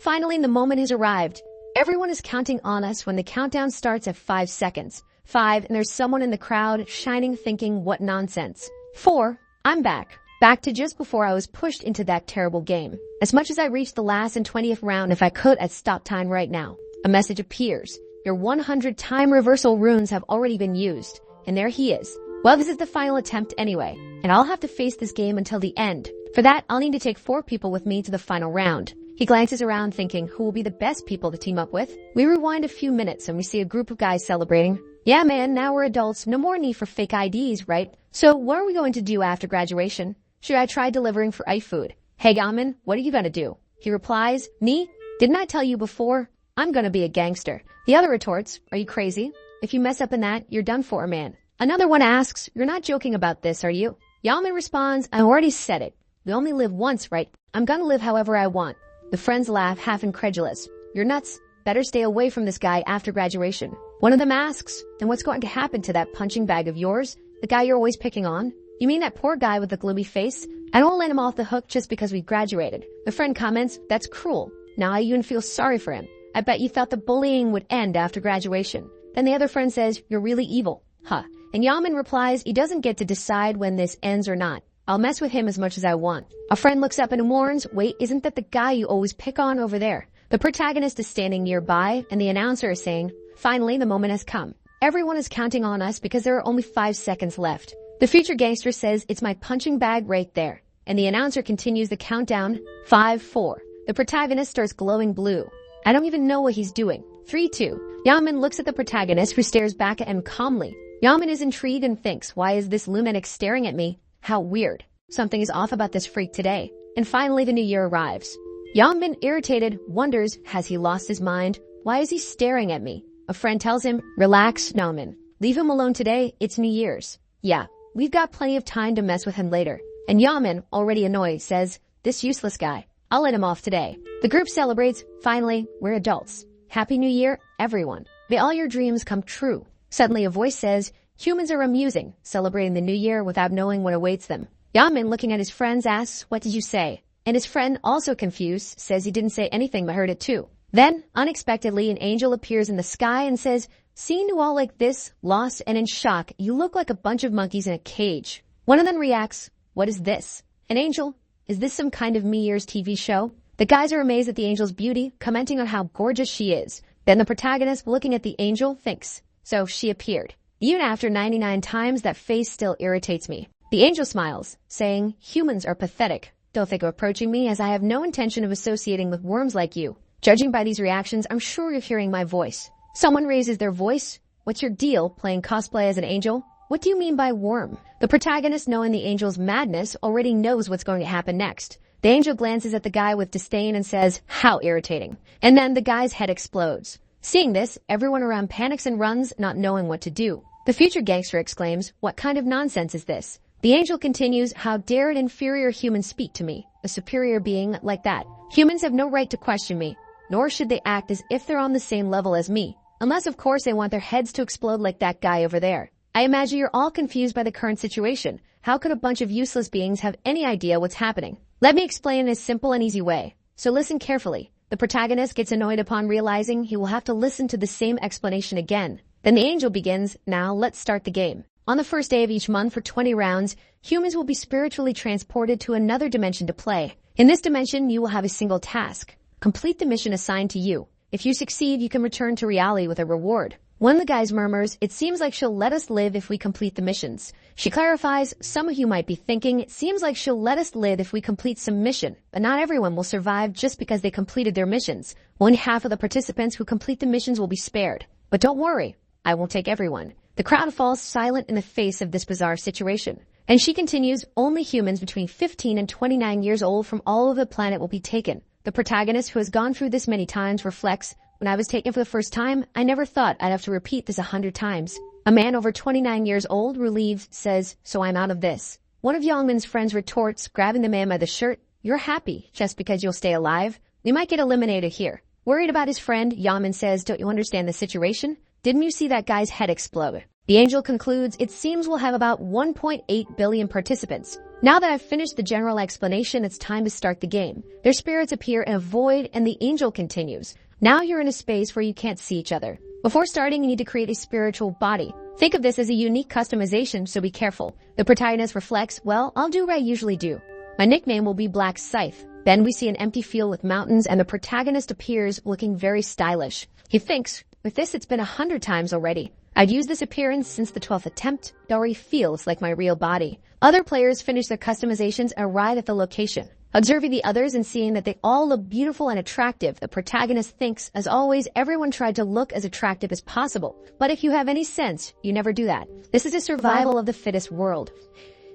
Finally, the moment has arrived. Everyone is counting on us when the countdown starts at 5 seconds. 5, and there's someone in the crowd shining thinking, what nonsense. 4, I'm back. Back to just before I was pushed into that terrible game. As much as I reached the last and 20th round, if I could, I'd stop time right now. A message appears. Your 100 time reversal runes have already been used. And there he is. Well, this is the final attempt anyway, and I'll have to face this game until the end. For that, I'll need to take 4 people with me to the final round. He glances around thinking who will be the best people to team up with. We rewind a few minutes and we see a group of guys celebrating. Yeah man, now we're adults, no more need for fake IDs, right? So what are we going to do after graduation? Should I try delivering for iFood? Hey Gamin, what are you gonna do? He replies, me? Didn't I tell you before? I'm gonna be a gangster. The other retorts, are you crazy? If you mess up in that, you're done for, man. Another one asks, you're not joking about this, are you? Yamin responds, I already said it. We only live once, right? I'm gonna live however I want. The friends laugh, half incredulous. You're nuts. Better stay away from this guy after graduation. One of them asks, then what's going to happen to that punching bag of yours? The guy you're always picking on? You mean that poor guy with the gloomy face? I don't let him off the hook just because we graduated. The friend comments, that's cruel. Now I even feel sorry for him. I bet you thought the bullying would end after graduation. Then the other friend says, you're really evil. Huh. And Yamin replies, he doesn't get to decide when this ends or not. I'll mess with him as much as I want. A friend looks up and warns, wait, isn't that the guy you always pick on over there? The protagonist is standing nearby and the announcer is saying, finally, the moment has come. Everyone is counting on us because there are only 5 seconds left. The future gangster says, it's my punching bag right there. And the announcer continues the countdown, 5, 4. The protagonist starts glowing blue. I don't even know what he's doing. 3, 2. Yamin looks at the protagonist who stares back at him calmly. Yamin is intrigued and thinks, why is this lunatic staring at me? How weird. Something is off about this freak today. And finally the new year arrives. Yamin, irritated, wonders, has he lost his mind? Why is he staring at me? A friend tells him, relax, Yamin. Leave him alone today, it's New Year's. Yeah, we've got plenty of time to mess with him later. And Yamin, already annoyed, says, this useless guy. I'll let him off today. The group celebrates, finally, we're adults. Happy New Year, everyone. May all your dreams come true. Suddenly a voice says, humans are amusing, celebrating the new year without knowing what awaits them. Yamin, looking at his friends, asks, what did you say? And his friend, also confused, says he didn't say anything but heard it too. Then, unexpectedly, an angel appears in the sky and says, seeing you all like this, lost and in shock, you look like a bunch of monkeys in a cage. One of them reacts, what is this? An angel? Is this some kind of New Year's TV show? The guys are amazed at the angel's beauty, commenting on how gorgeous she is. Then the protagonist, looking at the angel, thinks, so she appeared. Even after 99 times, that face still irritates me. The angel smiles, saying, humans are pathetic. Don't think of approaching me as I have no intention of associating with worms like you. Judging by these reactions, I'm sure you're hearing my voice. Someone raises their voice. What's your deal, playing cosplay as an angel? What do you mean by worm? The protagonist, knowing the angel's madness, already knows what's going to happen next. The angel glances at the guy with disdain and says, how irritating. And then the guy's head explodes. Seeing this, everyone around panics and runs, not knowing what to do. The future gangster exclaims, what kind of nonsense is this? The angel continues, how dare an inferior human speak to me, a superior being like that? Humans have no right to question me, nor should they act as if they're on the same level as me. Unless, of course, they want their heads to explode like that guy over there. I imagine you're all confused by the current situation. How could a bunch of useless beings have any idea what's happening? Let me explain in a simple and easy way. So listen carefully. The protagonist gets annoyed upon realizing he will have to listen to the same explanation again. Then the angel begins, now let's start the game. On the first day of each month for 20 rounds, humans will be spiritually transported to another dimension to play. In this dimension, you will have a single task. Complete the mission assigned to you. If you succeed, you can return to reality with a reward. One of the guys murmurs, it seems like she'll let us live if we complete the missions. She clarifies, some of you might be thinking, it seems like she'll let us live if we complete some mission, but not everyone will survive just because they completed their missions. Only half of the participants who complete the missions will be spared. But don't worry, I won't take everyone. The crowd falls silent in the face of this bizarre situation. And she continues, only humans between 15 and 29 years old from all over the planet will be taken. The protagonist, who has gone through this many times, reflects, when I was taken for the first time, I never thought I'd have to repeat this 100 times. A man over 29 years old, relieved, says, so I'm out of this. One of Youngmin's friends retorts, grabbing the man by the shirt, you're happy just because you'll stay alive? We might get eliminated here. Worried about his friend, Youngmin says, don't you understand the situation? Didn't you see that guy's head explode? The angel concludes, it seems we'll have about 1.8 billion participants. Now that I've finished the general explanation, it's time to start the game. Their spirits appear in a void and the angel continues. Now you're in a space where you can't see each other. Before starting, you need to create a spiritual body. Think of this as a unique customization, so be careful. The protagonist reflects, well, I'll do what I usually do. My nickname will be Black Scythe. Then we see an empty field with mountains and the protagonist appears looking very stylish. He thinks, with this it's been 100 times already. I'd used this appearance since the 12th attempt. It already feels like my real body. Other players finish their customizations and arrive at the location. Observing the others and seeing that they all look beautiful and attractive, the protagonist thinks, as always, everyone tried to look as attractive as possible. But if you have any sense, you never do that. This is a survival of the fittest world.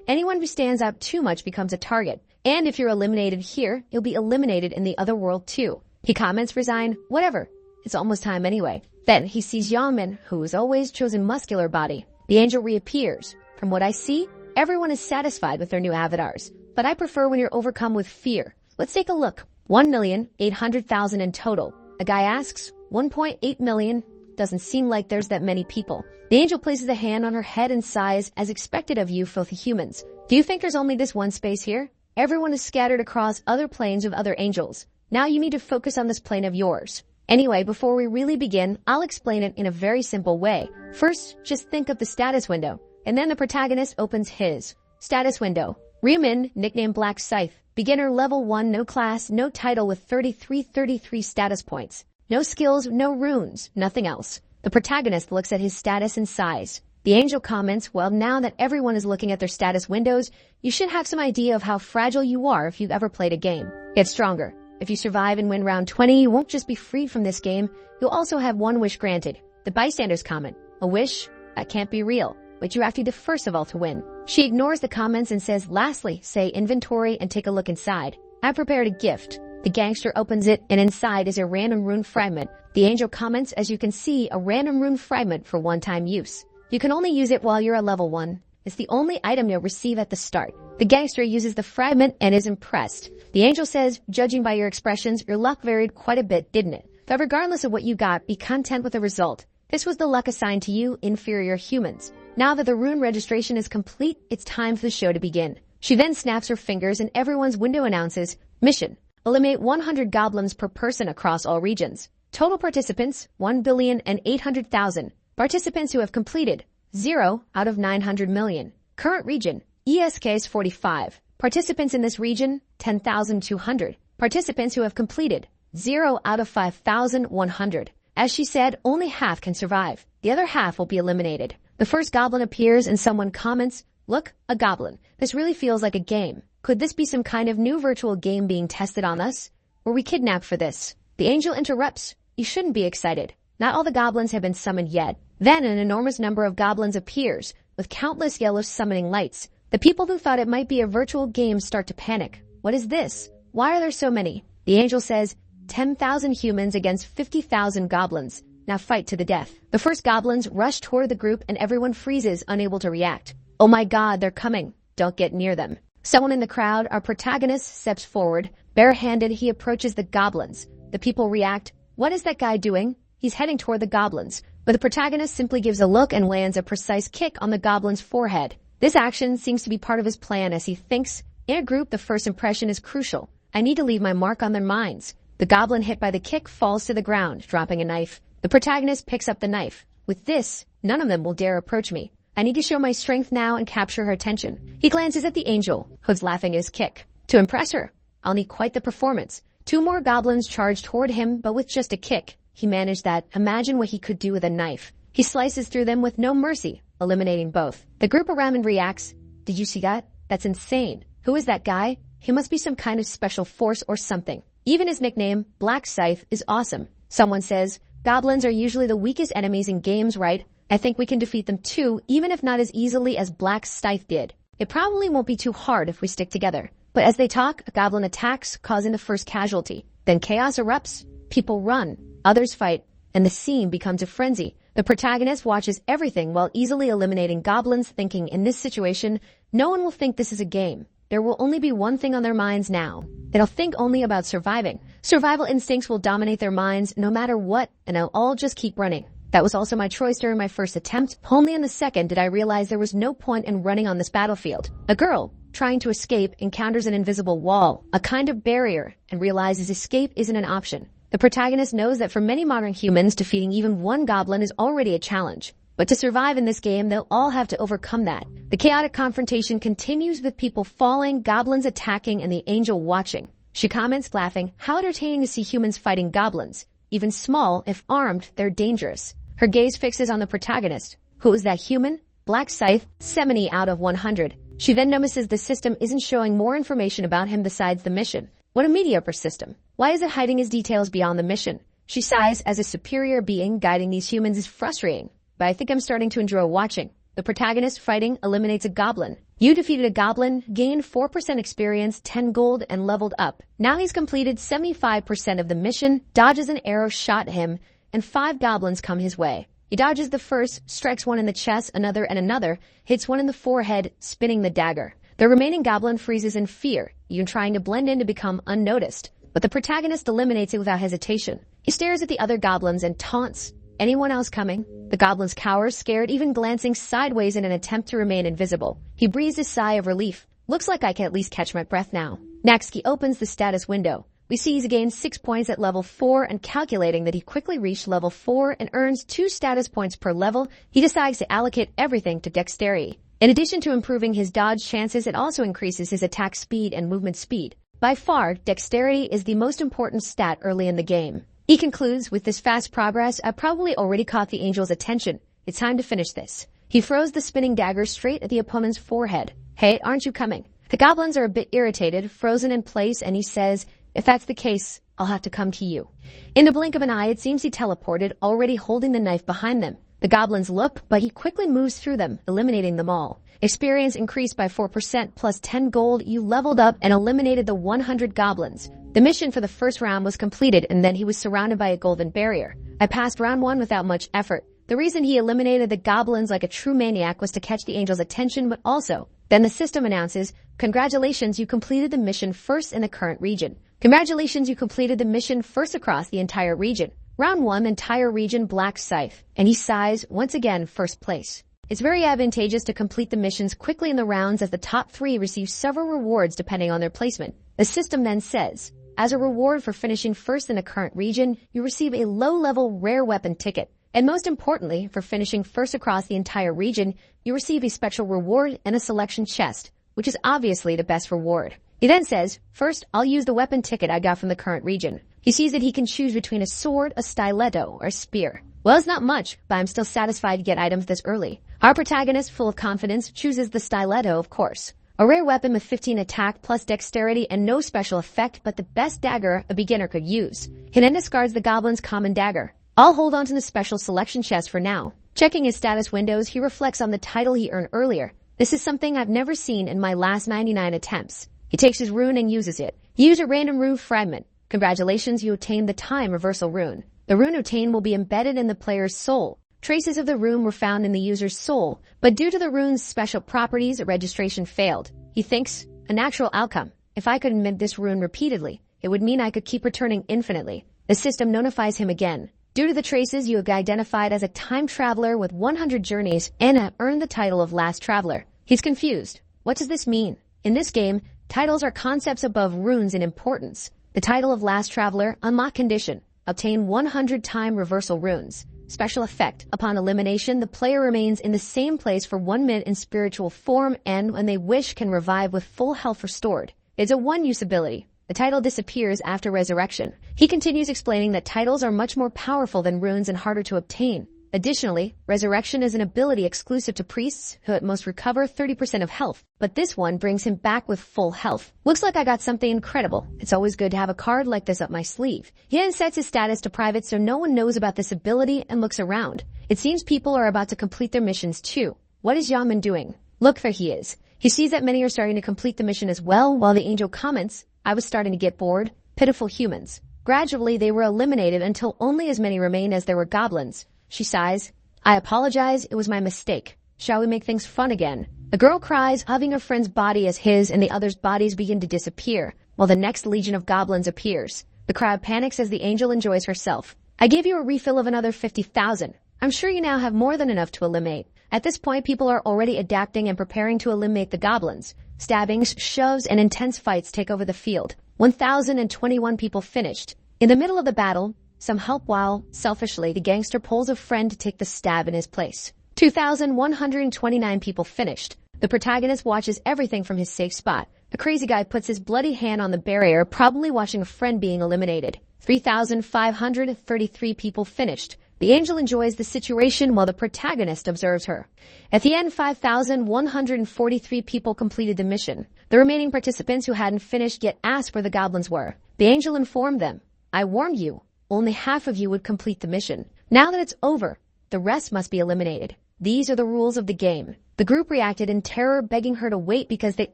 Anyone who stands out too much becomes a target. And if you're eliminated here, you'll be eliminated in the other world too. He comments, resign, whatever. It's almost time anyway. Then he sees Yangmin, who has always chosen muscular body. The angel reappears. From what I see, everyone is satisfied with their new avatars. But I prefer when you're overcome with fear. Let's take a look. 1,800,000 in total. A guy asks, 1.8 million? Doesn't seem like there's that many people. The angel places a hand on her head and sighs, as expected of you filthy humans. Do you think there's only this one space here? Everyone is scattered across other planes of other angels. Now you need to focus on this plane of yours. Anyway, before we really begin, I'll explain it in a very simple way. First, just think of the status window. And then the protagonist opens his status window. Ryumin, nicknamed Black Scythe. Beginner level 1, no class, no title with 33 status points. No skills, no runes, nothing else. The protagonist looks at his status and sighs. The angel comments, well, now that everyone is looking at their status windows, you should have some idea of how fragile you are if you've ever played a game. Get stronger. If you survive and win round 20, you won't just be freed from this game, you'll also have one wish granted. The bystanders comment, a wish? That can't be real. But you have to be the first of all to win. She ignores the comments and says, lastly, say inventory and take a look inside. I prepared a gift. The gangster opens it and inside is a random rune fragment. The angel comments, as you can see, a random rune fragment for one-time use. You can only use it while you're a level 1. It's the only item you'll receive at the start. The gangster uses the fragment and is impressed. The angel says, judging by your expressions, your luck varied quite a bit, didn't it? But regardless of what you got, be content with the result. This was the luck assigned to you, inferior humans. Now that the rune registration is complete, it's time for the show to begin. She then snaps her fingers and everyone's window announces, mission. Eliminate 100 goblins per person across all regions. Total participants, 1,800,000. Participants who have completed, 0 out of 900 million. Current region, ESK is 45. Participants in this region, 10,200. Participants who have completed, 0 out of 5,100. As she said, only half can survive. The other half will be eliminated. The first goblin appears and someone comments, look, a goblin. This really feels like a game. Could this be some kind of new virtual game being tested on us? Were we kidnapped for this? The angel interrupts. You shouldn't be excited. Not all the goblins have been summoned yet. Then an enormous number of goblins appears, with countless yellow summoning lights. The people who thought it might be a virtual game start to panic. What is this? Why are there so many? The angel says, 10,000 humans against 50,000 goblins. Now fight to the death. The first goblins rush toward the group and everyone freezes, unable to react. Oh my god, they're coming. Don't get near them. Someone in the crowd, our protagonist, steps forward. Barehanded, he approaches the goblins. The people react. What is that guy doing? He's heading toward the goblins. But the protagonist simply gives a look and lands a precise kick on the goblin's forehead. This action seems to be part of his plan as he thinks, in a group, the first impression is crucial. I need to leave my mark on their minds. The goblin hit by the kick falls to the ground, dropping a knife. The protagonist picks up the knife. With this, none of them will dare approach me. I need to show my strength now and capture her attention. He glances at the angel, who's laughing at his kick. To impress her, I'll need quite the performance. 2 more goblins charge toward him, but with just a kick. He managed that. Imagine what he could do with a knife. He slices through them with no mercy, eliminating both. The group around him reacts. Did you see that? That's insane. Who is that guy? He must be some kind of special force or something. Even his nickname, Black Scythe, is awesome. Someone says, goblins are usually the weakest enemies in games, right? I think we can defeat them too, even if not as easily as Black Scythe did. It probably won't be too hard if we stick together. But as they talk, a goblin attacks, causing the first casualty. Then chaos erupts. People run. Others fight. And the scene becomes a frenzy. The protagonist watches everything while easily eliminating goblins, thinking in this situation, no one will think this is a game. There will only be one thing on their minds now. They'll think only about surviving. Survival instincts will dominate their minds no matter what, and they'll all just keep running. That was also my choice during my first attempt. Only in the second did I realize there was no point in running on this battlefield. A girl, trying to escape, encounters an invisible wall, a kind of barrier, and realizes escape isn't an option. The protagonist knows that for many modern humans, defeating even one goblin is already a challenge. But to survive in this game, they'll all have to overcome that. The chaotic confrontation continues with people falling, goblins attacking, and the angel watching. She comments, laughing, "How entertaining to see humans fighting goblins. Even small, if armed, they're dangerous." Her gaze fixes on the protagonist. Who is that human? Black Scythe, 70 out of 100. She then notices the system isn't showing more information about him besides the mission. What a mediocre system. Why is it hiding his details beyond the mission? She sighs, as a superior being guiding these humans is frustrating. But I think I'm starting to enjoy watching. The protagonist fighting eliminates a goblin. You defeated a goblin, gained 4% experience, 10 gold, and leveled up. Now he's completed 75% of the mission, dodges an arrow shot at him, and 5 goblins come his way. He dodges the first, strikes one in the chest, another and another, hits one in the forehead, spinning the dagger. The remaining goblin freezes in fear, even trying to blend in to become unnoticed. But the protagonist eliminates it without hesitation. He stares at the other goblins and taunts. Anyone else coming? The goblins cower, scared, even glancing sideways in an attempt to remain invisible. He breathes a sigh of relief. Looks like I can at least catch my breath now. Next, he opens the status window. We see he's gained 6 points at level 4, and calculating that he quickly reached level 4 and earns 2 status points per level, he decides to allocate everything to dexterity. In addition to improving his dodge chances, it also increases his attack speed and movement speed. By far, dexterity is the most important stat early in the game. He concludes, with this fast progress, I probably already caught the angel's attention. It's time to finish this. He throws the spinning dagger straight at the opponent's forehead. Hey, aren't you coming? The goblins are a bit irritated, frozen in place, and he says, if that's the case, I'll have to come to you. In the blink of an eye, it seems he teleported, already holding the knife behind them. The goblins look, but he quickly moves through them, eliminating them all. Experience increased by 4% plus 10 gold. You leveled up and eliminated the 100 goblins. The mission for the first round was completed, and then he was surrounded by a golden barrier. I passed round 1 without much effort. The reason he eliminated the goblins like a true maniac was to catch the angel's attention, but also, then the system announces, congratulations, you completed the mission first in the current region. Congratulations, you completed the mission first across the entire region. Round 1, entire region, Black Scythe. And he sighs, once again, first place. It's very advantageous to complete the missions quickly in the rounds, as the top 3 receive several rewards depending on their placement. The system then says, as a reward for finishing first in a current region, you receive a low-level rare weapon ticket. And most importantly, for finishing first across the entire region, you receive a special reward and a selection chest, which is obviously the best reward. He then says, first, I'll use the weapon ticket I got from the current region. He sees that he can choose between a sword, a stiletto, or a spear. Well, it's not much, but I'm still satisfied to get items this early. Our protagonist, full of confidence, chooses the stiletto, of course. A rare weapon with 15 attack plus dexterity and no special effect, but the best dagger a beginner could use. He then discards the goblin's common dagger. I'll hold on to the special selection chest for now. Checking his status windows, he reflects on the title he earned earlier. This is something I've never seen in my last 99 attempts. He takes his rune and uses it. Use a random rune fragment. Congratulations, you obtained the time reversal rune. The rune obtained will be embedded in the player's soul. Traces of the rune were found in the user's soul, but due to the rune's special properties, registration failed. He thinks, a natural outcome. If I could emit this rune repeatedly, it would mean I could keep returning infinitely. The system notifies him again. Due to the traces, you have identified as a time traveler with 100 journeys and have earned the title of Last Traveler. He's confused. What does this mean? In this game, titles are concepts above runes in importance. The title of Last Traveler, unlock condition. Obtain 100 time reversal runes. Special effect. Upon elimination, the player remains in the same place for 1 minute in spiritual form and, when they wish, can revive with full health restored. It's a one-use ability. The title disappears after resurrection. He continues explaining that titles are much more powerful than runes and harder to obtain. Additionally, resurrection is an ability exclusive to priests who at most recover 30% of health, but this one brings him back with full health. Looks like I got something incredible. It's always good to have a card like this up my sleeve. He then sets his status to private so no one knows about this ability and looks around. It seems people are about to complete their missions too. What is Yaman doing? Look, there he is. He sees that many are starting to complete the mission as well, while the angel comments, I was starting to get bored. Pitiful humans. Gradually, they were eliminated until only as many remained as there were goblins. She sighs. I apologize, it was my mistake. Shall we make things fun again? The girl cries, hugging her friend's body as his and the others' bodies begin to disappear, while the next legion of goblins appears. The crowd panics as the angel enjoys herself. I gave you a refill of another 50,000. I'm sure you now have more than enough to eliminate. At this point, people are already adapting and preparing to eliminate the goblins. Stabbings, shoves, and intense fights take over the field. 1,021 people finished. In the middle of the battle, some help while, selfishly, the gangster pulls a friend to take the stab in his place. 2,129 people finished. The protagonist watches everything from his safe spot. A crazy guy puts his bloody hand on the barrier, probably watching a friend being eliminated. 3,533 people finished. The angel enjoys the situation while the protagonist observes her. At the end, 5,143 people completed the mission. The remaining participants who hadn't finished yet asked where the goblins were. The angel informed them, "I warned you. Only half of you would complete the mission. Now that it's over, the rest must be eliminated. These are the rules of the game." The group reacted in terror, begging her to wait because they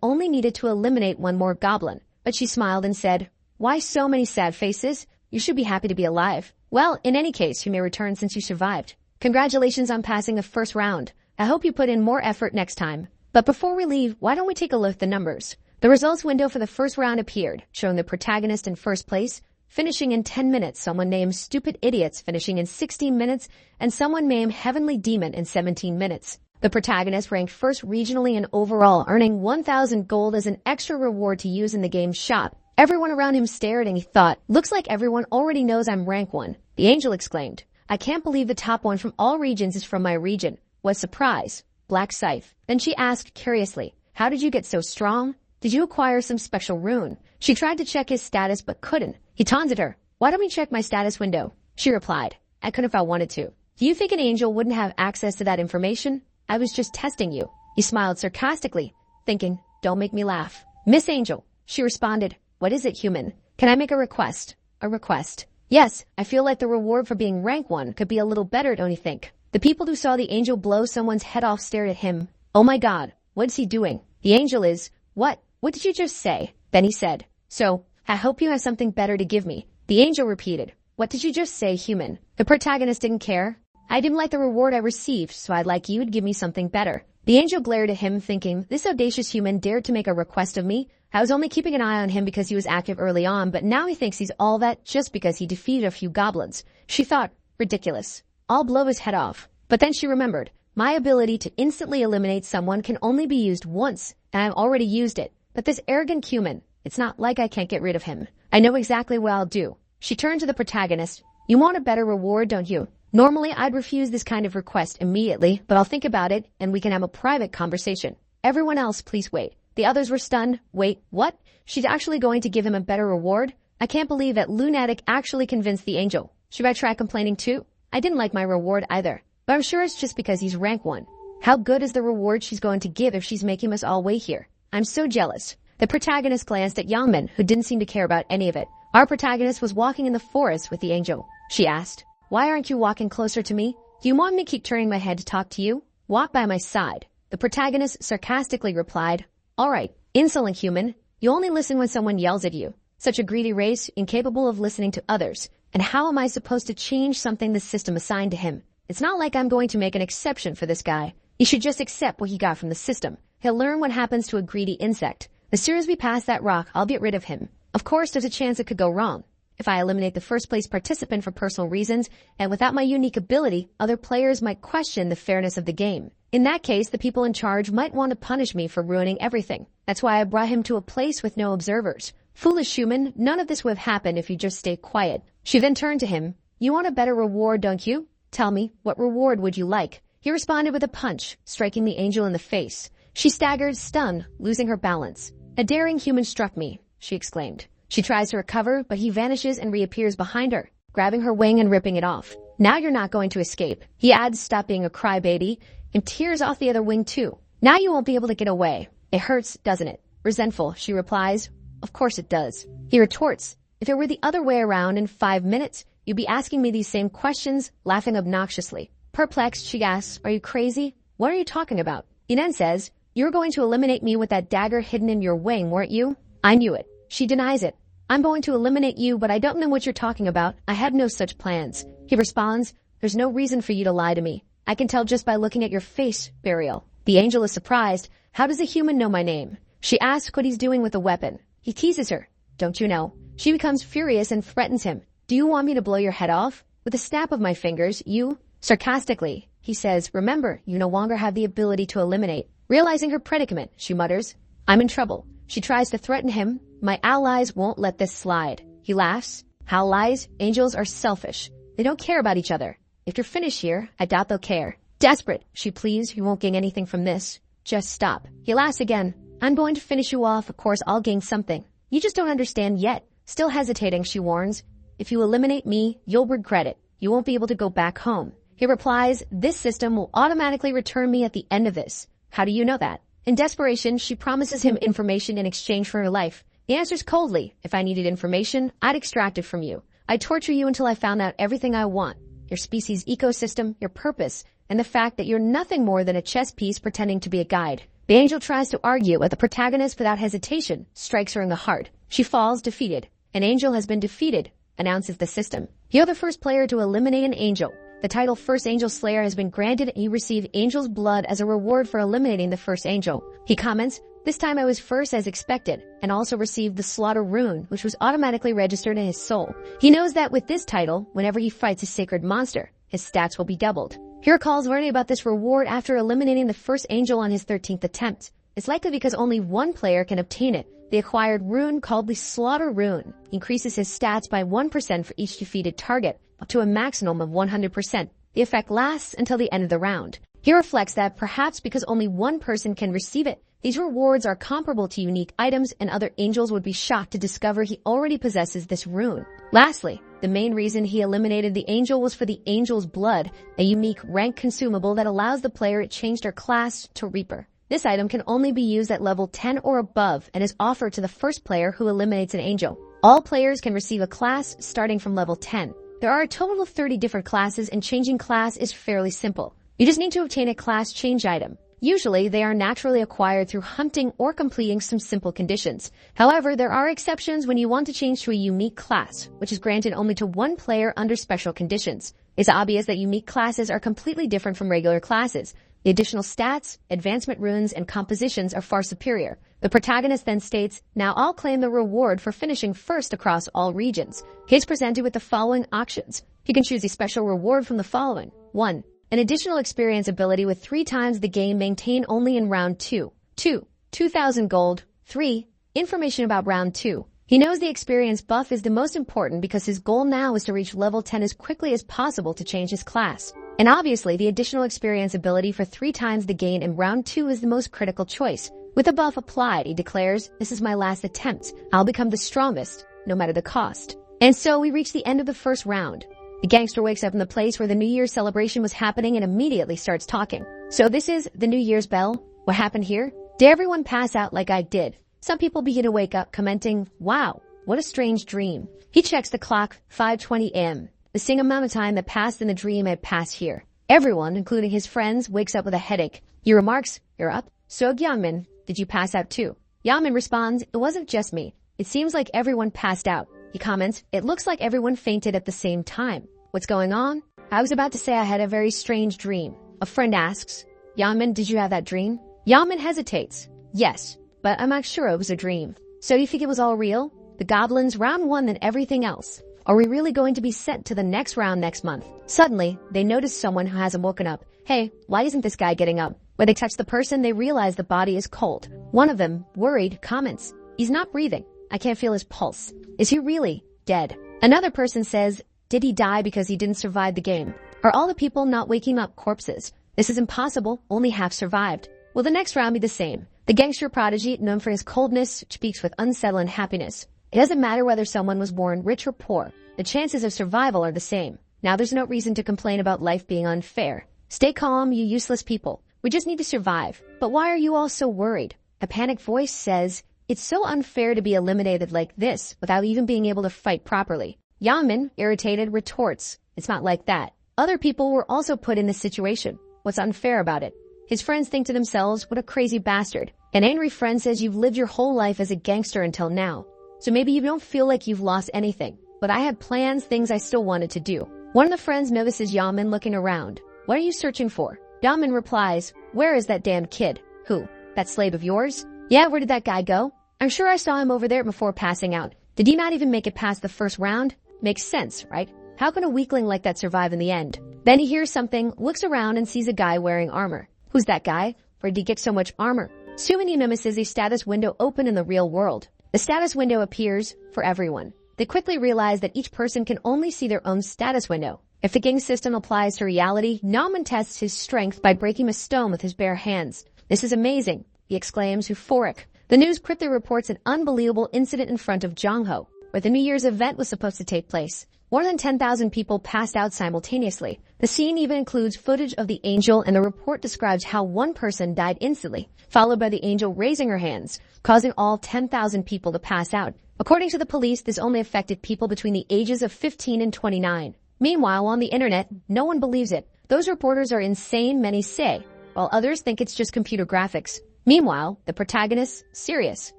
only needed to eliminate one more goblin. But she smiled and said, "Why so many sad faces? You should be happy to be alive. Well, in any case, you may return since you survived. Congratulations on passing the first round. I hope you put in more effort next time. But before we leave, why don't we take a look at the numbers?" The results window for the first round appeared, showing the protagonist in first place, finishing in 10 minutes, someone named Stupid Idiots finishing in 16 minutes, and someone named Heavenly Demon in 17 minutes. The protagonist ranked first regionally and overall, earning 1,000 gold as an extra reward to use in the game's shop. Everyone around him stared and he thought, "Looks like everyone already knows I'm rank 1. The angel exclaimed, "I can't believe the top one from all regions is from my region. What surprise." Black Scythe. Then she asked curiously, "How did you get so strong? Did you acquire some special rune?" She tried to check his status but couldn't. He taunted her. "Why don't we check my status window?" She replied, "I could if I wanted to." "Do you think an angel wouldn't have access to that information? I was just testing you." He smiled sarcastically, thinking, "Don't make me laugh." "Miss Angel," she responded, "What is it, human? Can I make a request?" "A request?" "Yes, I feel like the reward for being rank 1 could be a little better, don't you think?" The people who saw the angel blow someone's head off stared at him. "Oh my god, what is he doing?" The angel is, "What? What did you just say?" Then he said, "So, I hope you have something better to give me." The angel repeated, "What did you just say, human?" The protagonist didn't care. "I didn't like the reward I received, so I'd like you to give me something better." The angel glared at him, thinking, "This audacious human dared to make a request of me. I was only keeping an eye on him because he was active early on, but now he thinks he's all that just because he defeated a few goblins." She thought, ridiculous. I'll blow his head off. But then she remembered, my ability to instantly eliminate someone can only be used once, and I've already used it. But this arrogant human, it's not like I can't get rid of him. I know exactly what I'll do. She turned to the protagonist. "You want a better reward, don't you? Normally, I'd refuse this kind of request immediately, but I'll think about it and we can have a private conversation. Everyone else, please wait." The others were stunned. "Wait, what? She's actually going to give him a better reward? I can't believe that lunatic actually convinced the angel. Should I try complaining too? I didn't like my reward either, but I'm sure it's just because he's rank 1. How good is the reward she's going to give if she's making us all wait here? I'm so jealous." The protagonist glanced at Yangmin, who didn't seem to care about any of it. Our protagonist was walking in the forest with the angel. She asked, "Why aren't you walking closer to me? Do you want me to keep turning my head to talk to you? Walk by my side." The protagonist sarcastically replied, "All right, insolent human. You only listen when someone yells at you. Such a greedy race, incapable of listening to others. And how am I supposed to change something the system assigned to him? It's not like I'm going to make an exception for this guy. He should just accept what he got from the system. He'll learn what happens to a greedy insect. As soon as we pass that rock, I'll get rid of him. Of course, there's a chance it could go wrong. If I eliminate the first place participant for personal reasons, and without my unique ability, other players might question the fairness of the game. In that case, the people in charge might want to punish me for ruining everything. That's why I brought him to a place with no observers. Foolish human, none of this would have happened if you just stayed quiet." She then turned to him. "You want a better reward, don't you? Tell me, what reward would you like?" He responded with a punch, striking the angel in the face. She staggered, stunned, losing her balance. "A daring human struck me," she exclaimed. She tries to recover, but he vanishes and reappears behind her, grabbing her wing and ripping it off. "Now you're not going to escape." He adds, "Stop being a crybaby," and tears off the other wing too. "Now you won't be able to get away. It hurts, doesn't it?" Resentful, she replies, "Of course it does." He retorts, "If it were the other way around in 5 minutes, you'd be asking me these same questions," laughing obnoxiously. Perplexed, she asks, "Are you crazy? What are you talking about?" He then says, "You were going to eliminate me with that dagger hidden in your wing, weren't you?" "I knew it." She denies it. "I'm going to eliminate you, but I don't know what you're talking about. I had no such plans." He responds, "There's no reason for you to lie to me. I can tell just by looking at your face, Burial." The angel is surprised. How does a human know my name? She asks what he's doing with the weapon. He teases her. "Don't you know?" She becomes furious and threatens him. "Do you want me to blow your head off? With a snap of my fingers, you—" Sarcastically, he says, "Remember, you no longer have the ability to eliminate." Realizing her predicament, she mutters, I'm in trouble. She tries to threaten him. My allies won't let this slide. He laughs. How lies? Angels are selfish. They don't care about each other. If you're finished here, I doubt they'll care. Desperate, she pleads. You won't gain anything from this. Just stop. He laughs again. I'm going to finish you off. Of course, I'll gain something. You just don't understand yet. Still hesitating, she warns. If you eliminate me, you'll regret it. You won't be able to go back home. He replies, this system will automatically return me at the end of this. How do you know that? In desperation, she promises him information in exchange for her life. He answers coldly, if I needed information, I'd extract it from you. I'd torture you until I found out everything I want. Your species' ecosystem, your purpose, and the fact that you're nothing more than a chess piece pretending to be a guide. The angel tries to argue, but the protagonist, without hesitation, strikes her in the heart. She falls defeated. An angel has been defeated, announces the system. You're the first player to eliminate an angel. The title First Angel Slayer has been granted and you receive angel's blood as a reward for eliminating the first angel. He comments, this time I was first as expected, and also received the slaughter rune, which was automatically registered in his soul. He knows that with this title, whenever he fights a sacred monster, his stats will be doubled. He recalls learning about this reward after eliminating the first angel on his 13th attempt. It's likely because only one player can obtain it. The acquired rune, called the Slaughter Rune, increases his stats by 1% for each defeated target, up to a maximum of 100%. The effect lasts until the end of the round. He reflects that perhaps because only one person can receive it, these rewards are comparable to unique items and other angels would be shocked to discover he already possesses this rune. Lastly, the main reason he eliminated the angel was for the angel's blood, a unique rank consumable that allows the player to change their class to Reaper. This item can only be used at level 10 or above and is offered to the first player who eliminates an angel. All players can receive a class starting from level 10. There are a total of 30 different classes and changing class is fairly simple. You just need to obtain a class change item. Usually, they are naturally acquired through hunting or completing some simple conditions. However, there are exceptions when you want to change to a unique class, which is granted only to one player under special conditions. It's obvious that unique classes are completely different from regular classes. The additional stats, advancement runes, and compositions are far superior. The protagonist then states, now I'll claim the reward for finishing first across all regions. He's presented with the following options. He can choose a special reward from the following. 1. An additional experience ability with 3 times the gain maintained only in round 2. 2. 2,000 gold. 3. Information about round 2. He knows the experience buff is the most important because his goal now is to reach level 10 as quickly as possible to change his class. And obviously, the additional experience ability for 3 times the gain in round 2 is the most critical choice. With the buff applied, he declares, this is my last attempt. I'll become the strongest, no matter the cost. And so we reach the end of the first round. The gangster wakes up in the place where the New Year's celebration was happening and immediately starts talking. So this is the New Year's bell? What happened here? Did everyone pass out like I did? Some people begin to wake up commenting, wow, what a strange dream. He checks the clock, 5:20 a.m. The same amount of time that passed in the dream had passed here. Everyone, including his friends, wakes up with a headache. He remarks, you're up? So Yeonmin, did you pass out too? Yeonmin responds, it wasn't just me. It seems like everyone passed out. He comments, it looks like everyone fainted at the same time. What's going on? I was about to say I had a very strange dream. A friend asks, Yeonmin, did you have that dream? Yeonmin hesitates. Yes, but I'm not sure it was a dream. So you think it was all real? The goblins, round 1 and everything else. Are we really going to be sent to the next round next month? Suddenly, they notice someone who hasn't woken up. Hey, why isn't this guy getting up? When they touch the person, they realize the body is cold. One of them, worried, comments, he's not breathing. I can't feel his pulse. Is he really dead? Another person says, did he die because he didn't survive the game? Are all the people not waking up corpses? This is impossible, only half survived. Will the next round be the same? The gangster prodigy, known for his coldness, speaks with unsettling happiness. It doesn't matter whether someone was born rich or poor. The chances of survival are the same. Now there's no reason to complain about life being unfair. Stay calm, you useless people. We just need to survive. But why are you all so worried? A panicked voice says, it's so unfair to be eliminated like this without even being able to fight properly. Yeonmin, irritated, retorts, it's not like that. Other people were also put in this situation. What's unfair about it? His friends think to themselves, what a crazy bastard. An angry friend says you've lived your whole life as a gangster until now. So maybe you don't feel like you've lost anything. But I had plans, things I still wanted to do. One of the friends notices Yeonmin looking around. What are you searching for? Yeonmin replies, where is that damn kid? Who? That slave of yours? Yeah, where did that guy go? I'm sure I saw him over there before passing out. Did he not even make it past the first round? Makes sense, right? How can a weakling like that survive in the end? Then he hears something, looks around and sees a guy wearing armor. Who's that guy? Where did he get so much armor? Sumini mimesis a status window open in the real world. The status window appears for everyone. They quickly realize that each person can only see their own status window. If the gang system applies to reality, Nauman tests his strength by breaking a stone with his bare hands. This is amazing, he exclaims, euphoric. The news quickly reports an unbelievable incident in front of Jongho, where the New Year's event was supposed to take place. More than 10,000 people passed out simultaneously. The scene even includes footage of the angel, and the report describes how one person died instantly, followed by the angel raising her hands, causing all 10,000 people to pass out. According to the police, this only affected people between the ages of 15 and 29. Meanwhile, on the internet, no one believes it. Those reporters are insane, many say, while others think it's just computer graphics. Meanwhile, the protagonist, Sirius,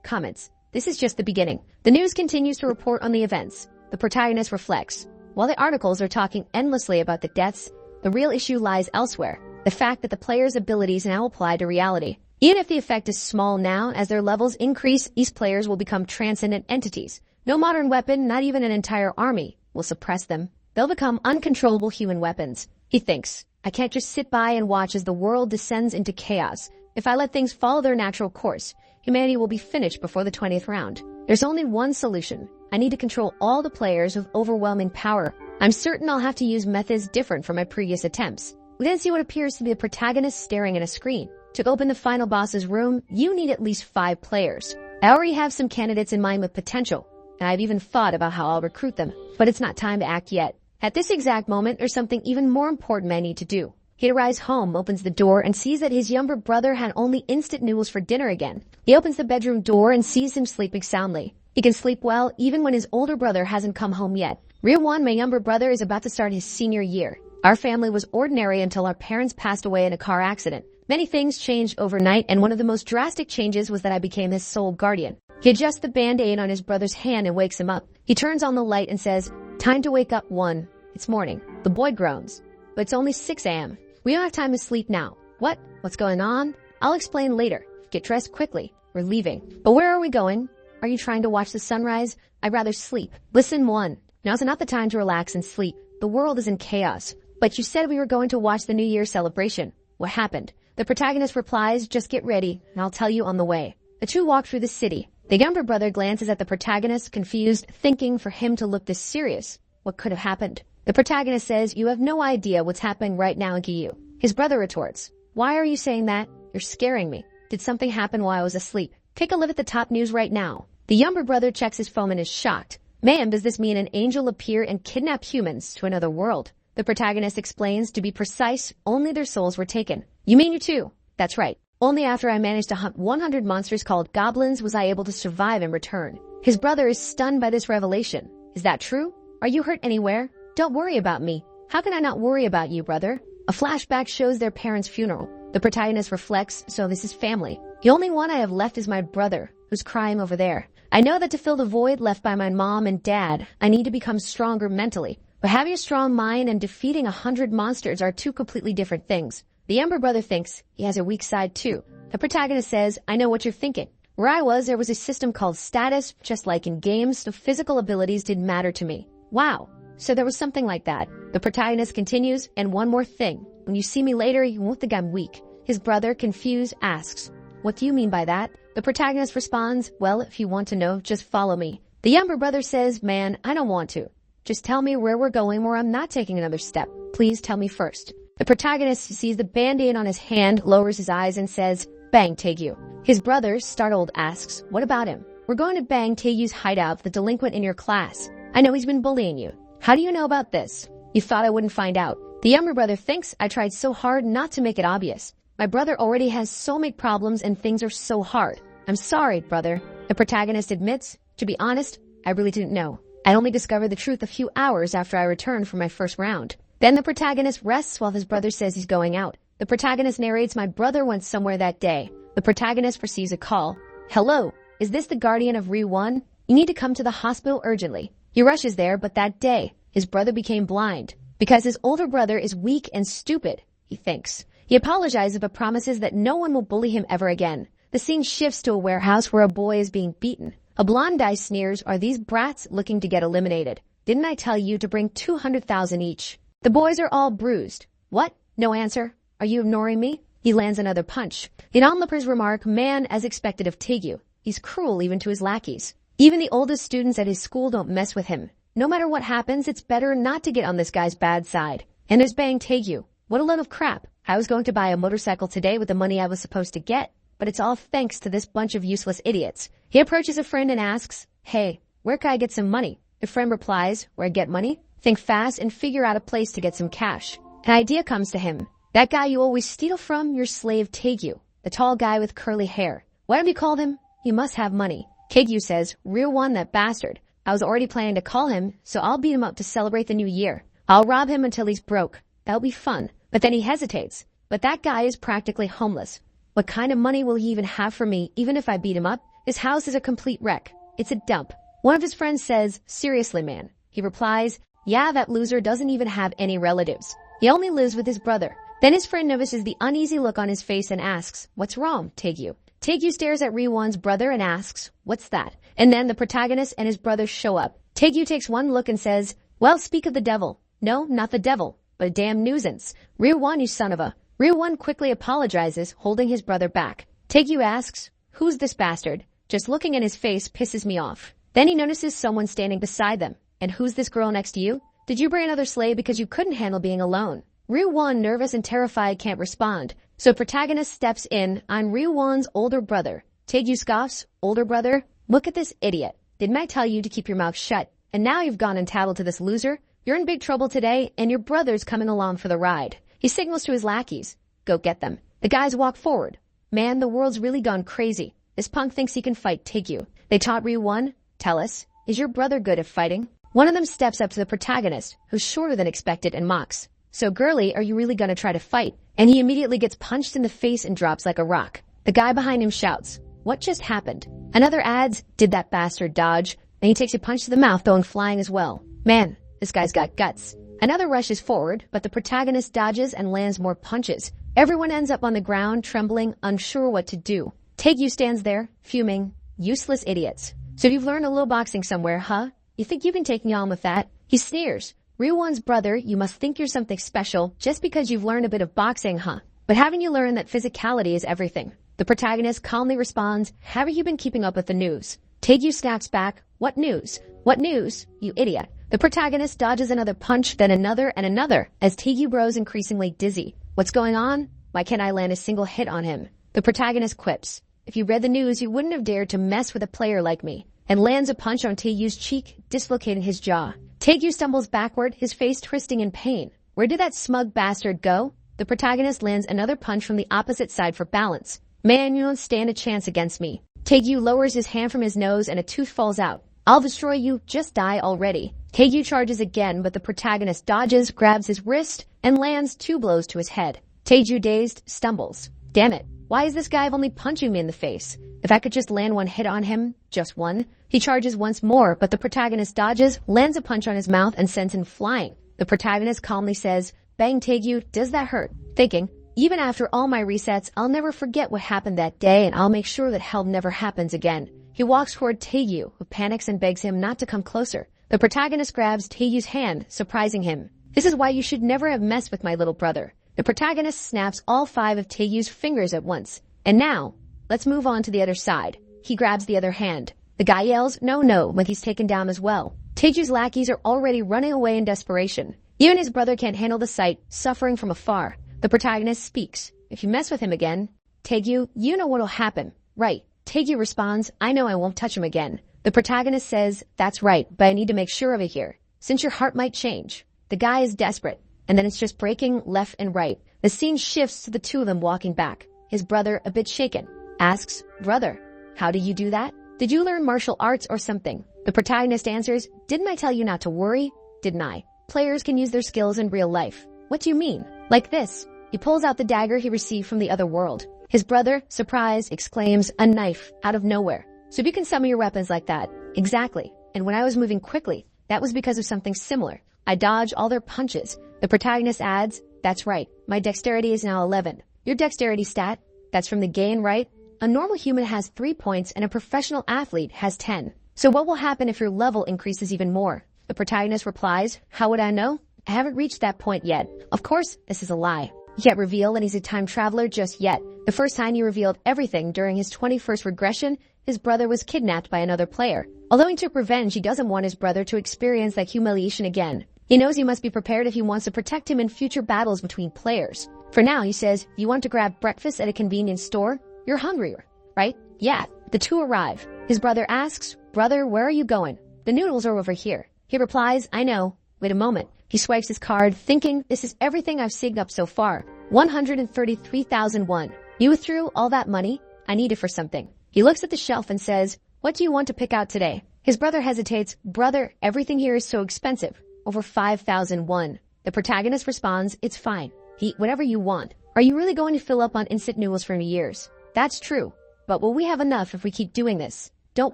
comments, "This is just the beginning." The news continues to report on the events. The protagonist reflects. While the articles are talking endlessly about the deaths, the real issue lies elsewhere. The fact that the player's abilities now apply to reality. Even if the effect is small now, as their levels increase, these players will become transcendent entities. No modern weapon, not even an entire army, will suppress them. They'll become uncontrollable human weapons. He thinks, I can't just sit by and watch as the world descends into chaos. If I let things follow their natural course, humanity will be finished before the 20th round. There's only one solution. I need to control all the players with overwhelming power. I'm certain I'll have to use methods different from my previous attempts. We then see what appears to be the protagonist staring at a screen. To open the final boss's room, you need at least 5 players. I already have some candidates in mind with potential, and I've even thought about how I'll recruit them. But it's not time to act yet. At this exact moment, there's something even more important I need to do. He arrives home, opens the door, and sees that his younger brother had only instant noodles for dinner again. He opens the bedroom door and sees him sleeping soundly. He can sleep well even when his older brother hasn't come home yet. Ryuwon, my younger brother, is about to start his senior year. Our family was ordinary until our parents passed away in a car accident. Many things changed overnight, and one of the most drastic changes was that I became his sole guardian. He adjusts the band-aid on his brother's hand and wakes him up. He turns on the light and says, "Time to wake up, one. It's morning." The boy groans. "But it's only 6 a.m. We don't have time to sleep now." "What? What's going on?" "I'll explain later. Get dressed quickly. We're leaving." "But where are we going?" "Are you trying to watch the sunrise?" "I'd rather sleep." "Listen, one. Now's not the time to relax and sleep. The world is in chaos." "But you said we were going to watch the New Year celebration. What happened?" The protagonist replies, "Just get ready, and I'll tell you on the way." The two walk through the city. The younger brother glances at the protagonist, confused, thinking for him to look this serious. What could have happened? The protagonist says, "You have no idea what's happening right now in Giyu." His brother retorts, "Why are you saying that? You're scaring me. Did something happen while I was asleep? Take a look at the top news right now." The younger brother checks his phone and is shocked. "Ma'am, does this mean an angel appear and kidnap humans to another world?" The protagonist explains, to be precise, only their souls were taken. "You mean you too?" "That's right. Only after I managed to hunt 100 monsters called goblins was I able to survive and return." His brother is stunned by this revelation. "Is that true? Are you hurt anywhere?" "Don't worry about me." "How can I not worry about you, brother?" A flashback shows their parents' funeral. The protagonist reflects, so this is family. The only one I have left is my brother, who's crying over there. I know that to fill the void left by my mom and dad, I need to become stronger mentally. But having a strong mind and defeating 100 monsters are two completely different things. The younger brother thinks he has a weak side too. The protagonist says, "I know what you're thinking. Where I was, there was a system called status, just like in games, so physical abilities didn't matter to me." "Wow. So there was something like that." The protagonist continues, "And one more thing. When you see me later, you won't think I'm weak." His brother, confused, asks, "What do you mean by that?" The protagonist responds, "Well, if you want to know, just follow me." The younger brother says, "Man, I don't want to. Just tell me where we're going or I'm not taking another step. Please tell me first." The protagonist sees the band-aid on his hand, lowers his eyes and says, "Bang Taegyu." His brother, startled, asks, "What about him?" "We're going to Bang Taegyu's hideout, the delinquent in your class. I know he's been bullying you." "How do you know about this?" "You thought I wouldn't find out." The younger brother thinks, "I tried so hard not to make it obvious. My brother already has soulmate problems and things are so hard. I'm sorry, brother." The protagonist admits, "To be honest, I really didn't know. I only discovered the truth a few hours after I returned from my first round." Then the protagonist rests while his brother says he's going out. The protagonist narrates, "My brother went somewhere that day." The protagonist receives a call. "Hello, is this the guardian of Re-1? You need to come to the hospital urgently." He rushes there, but that day, his brother became blind. Because his older brother is weak and stupid, he thinks. He apologizes but promises that no one will bully him ever again. The scene shifts to a warehouse where a boy is being beaten. A blonde guy sneers, "Are these brats looking to get eliminated? Didn't I tell you to bring 200,000 each?" The boys are all bruised. "What? No answer? Are you ignoring me?" He lands another punch. The onlookers remark, man, as expected of Taegyu. He's cruel even to his lackeys. Even the oldest students at his school don't mess with him. No matter what happens, it's better not to get on this guy's bad side. And there's Bang Taegyu. What a load of crap. I was going to buy a motorcycle today with the money I was supposed to get, but it's all thanks to this bunch of useless idiots. He approaches a friend and asks, hey, where can I get some money? The friend replies, where I get money? Think fast and figure out a place to get some cash. An idea comes to him. That guy you always steal from, your slave Taegyu, the tall guy with curly hair. What have you called him? He must have money. Taegyu says, real one, that bastard. I was already planning to call him, so I'll beat him up to celebrate the new year. I'll rob him until he's broke. That'll be fun. But then he hesitates. But that guy is practically homeless. What kind of money will he even have for me, even if I beat him up? His house is a complete wreck. It's a dump. One of his friends says, seriously, man. He replies, yeah, that loser doesn't even have any relatives. He only lives with his brother. Then his friend notices the uneasy look on his face and asks, what's wrong, Taegyu? Taegyu stares at Riwon's brother and asks, what's that? And then the protagonist and his brother show up. Taegyu takes one look and says, well, speak of the devil. No, not the devil, but a damn nuisance. Riwon, you son of a... Riwon quickly apologizes, holding his brother back. Taegyu asks, who's this bastard? Just looking at his face pisses me off. Then he notices someone standing beside them. And who's this girl next to you? Did you bring another slave because you couldn't handle being alone? Riwon, nervous and terrified, can't respond. So protagonist steps in, I'm Riwon's older brother. Taegyu scoffs, older brother? Look at this idiot. Didn't I tell you to keep your mouth shut? And now you've gone and tattled to this loser? You're in big trouble today, and your brother's coming along for the ride. He signals to his lackeys. Go get them. The guys walk forward. Man, the world's really gone crazy. This punk thinks he can fight Taegyu. They taught Riwon. Tell us, is your brother good at fighting? One of them steps up to the protagonist, who's shorter than expected, and mocks. So, girly, are you really gonna try to fight? And he immediately gets punched in the face and drops like a rock. The guy behind him shouts, what just happened? Another adds, did that bastard dodge? And he takes a punch to the mouth, going flying as well. Man, this guy's got guts. Another rushes forward, but the protagonist dodges and lands more punches. Everyone ends up on the ground, trembling, unsure what to do. Taegyu stands there, fuming. Useless idiots. So you've learned a little boxing somewhere, huh? You think you can take me on with that? He sneers. Riwon's brother, you must think you're something special just because you've learned a bit of boxing, huh? But haven't you learned that physicality is everything? The protagonist calmly responds, haven't you been keeping up with the news? Taegyu snaps back, what news? What news? You idiot. The protagonist dodges another punch, then another and another, as Taegyu grows increasingly dizzy. What's going on? Why can't I land a single hit on him? The protagonist quips, if you read the news, you wouldn't have dared to mess with a player like me, and lands a punch on Taegyu's cheek, dislocating his jaw. Taegyu stumbles backward, his face twisting in pain. Where did that smug bastard go? The protagonist lands another punch from the opposite side for balance. Man, you don't stand a chance against me. Taegyu lowers his hand from his nose and a tooth falls out. I'll destroy you, just die already. Taegyu charges again, but the protagonist dodges, grabs his wrist, and lands 2 blows to his head. Taegyu, dazed, stumbles. Damn it, why is this guy only punching me in the face? If I could just land one hit on him, just one. He charges once more, but the protagonist dodges, lands a punch on his mouth, and sends him flying. The protagonist calmly says, bang Taegyu, does that hurt? Thinking, even after all my resets, I'll never forget what happened that day, and I'll make sure that hell never happens again. He walks toward Taegyu, who panics and begs him not to come closer. The protagonist grabs Taegyu's hand, surprising him. This is why you should never have messed with my little brother. The protagonist snaps all 5 of Taegyu's fingers at once. And now, let's move on to the other side. He grabs the other hand. The guy yells, no, no, when he's taken down as well. Taegyu's lackeys are already running away in desperation. Even his brother can't handle the sight, suffering from afar. The protagonist speaks. If you mess with him again, Taegyu, you know what'll happen. Right. Taegyu responds, I know I won't touch him again. The protagonist says, that's right, but I need to make sure of it here, since your heart might change. The guy is desperate, and then it's just breaking left and right. The scene shifts to the 2 of them walking back. His brother, a bit shaken, asks, brother, how did you do that? Did you learn martial arts or something? The protagonist answers, didn't I tell you not to worry? Didn't I? Players can use their skills in real life. What do you mean? Like this. He pulls out the dagger he received from the other world. His brother, surprised, exclaims, a knife, out of nowhere. So you can summon your weapons like that. Exactly. And when I was moving quickly, that was because of something similar. I dodged all their punches. The protagonist adds, that's right. My dexterity is now 11. Your dexterity stat? That's from the gain, right? A normal human has 3 points and a professional athlete has 10. So what will happen if your level increases even more? The protagonist replies, how would I know? I haven't reached that point yet. Of course, this is a lie. yet reveal that he's a time traveler just yet. The first time he revealed everything during his 21st regression, his brother was kidnapped by another player. Although he took revenge, he doesn't want his brother to experience that humiliation again. He knows he must be prepared if he wants to protect him in future battles between players. For now, he says, you want to grab breakfast at a convenience store? You're hungrier, right? Yeah. The two arrive. His brother asks, brother, where are you going? The noodles are over here. He replies, I know. Wait a moment. He swipes his card, thinking, this is everything I've saved up so far. 133,001. You withdrew all that money? I need it for something. He looks at the shelf and says, what do you want to pick out today? His brother hesitates. Brother, everything here is so expensive. Over 5,001. The protagonist responds, it's fine. Eat whatever you want. Are you really going to fill up on instant noodles for years? That's true. But will we have enough if we keep doing this? Don't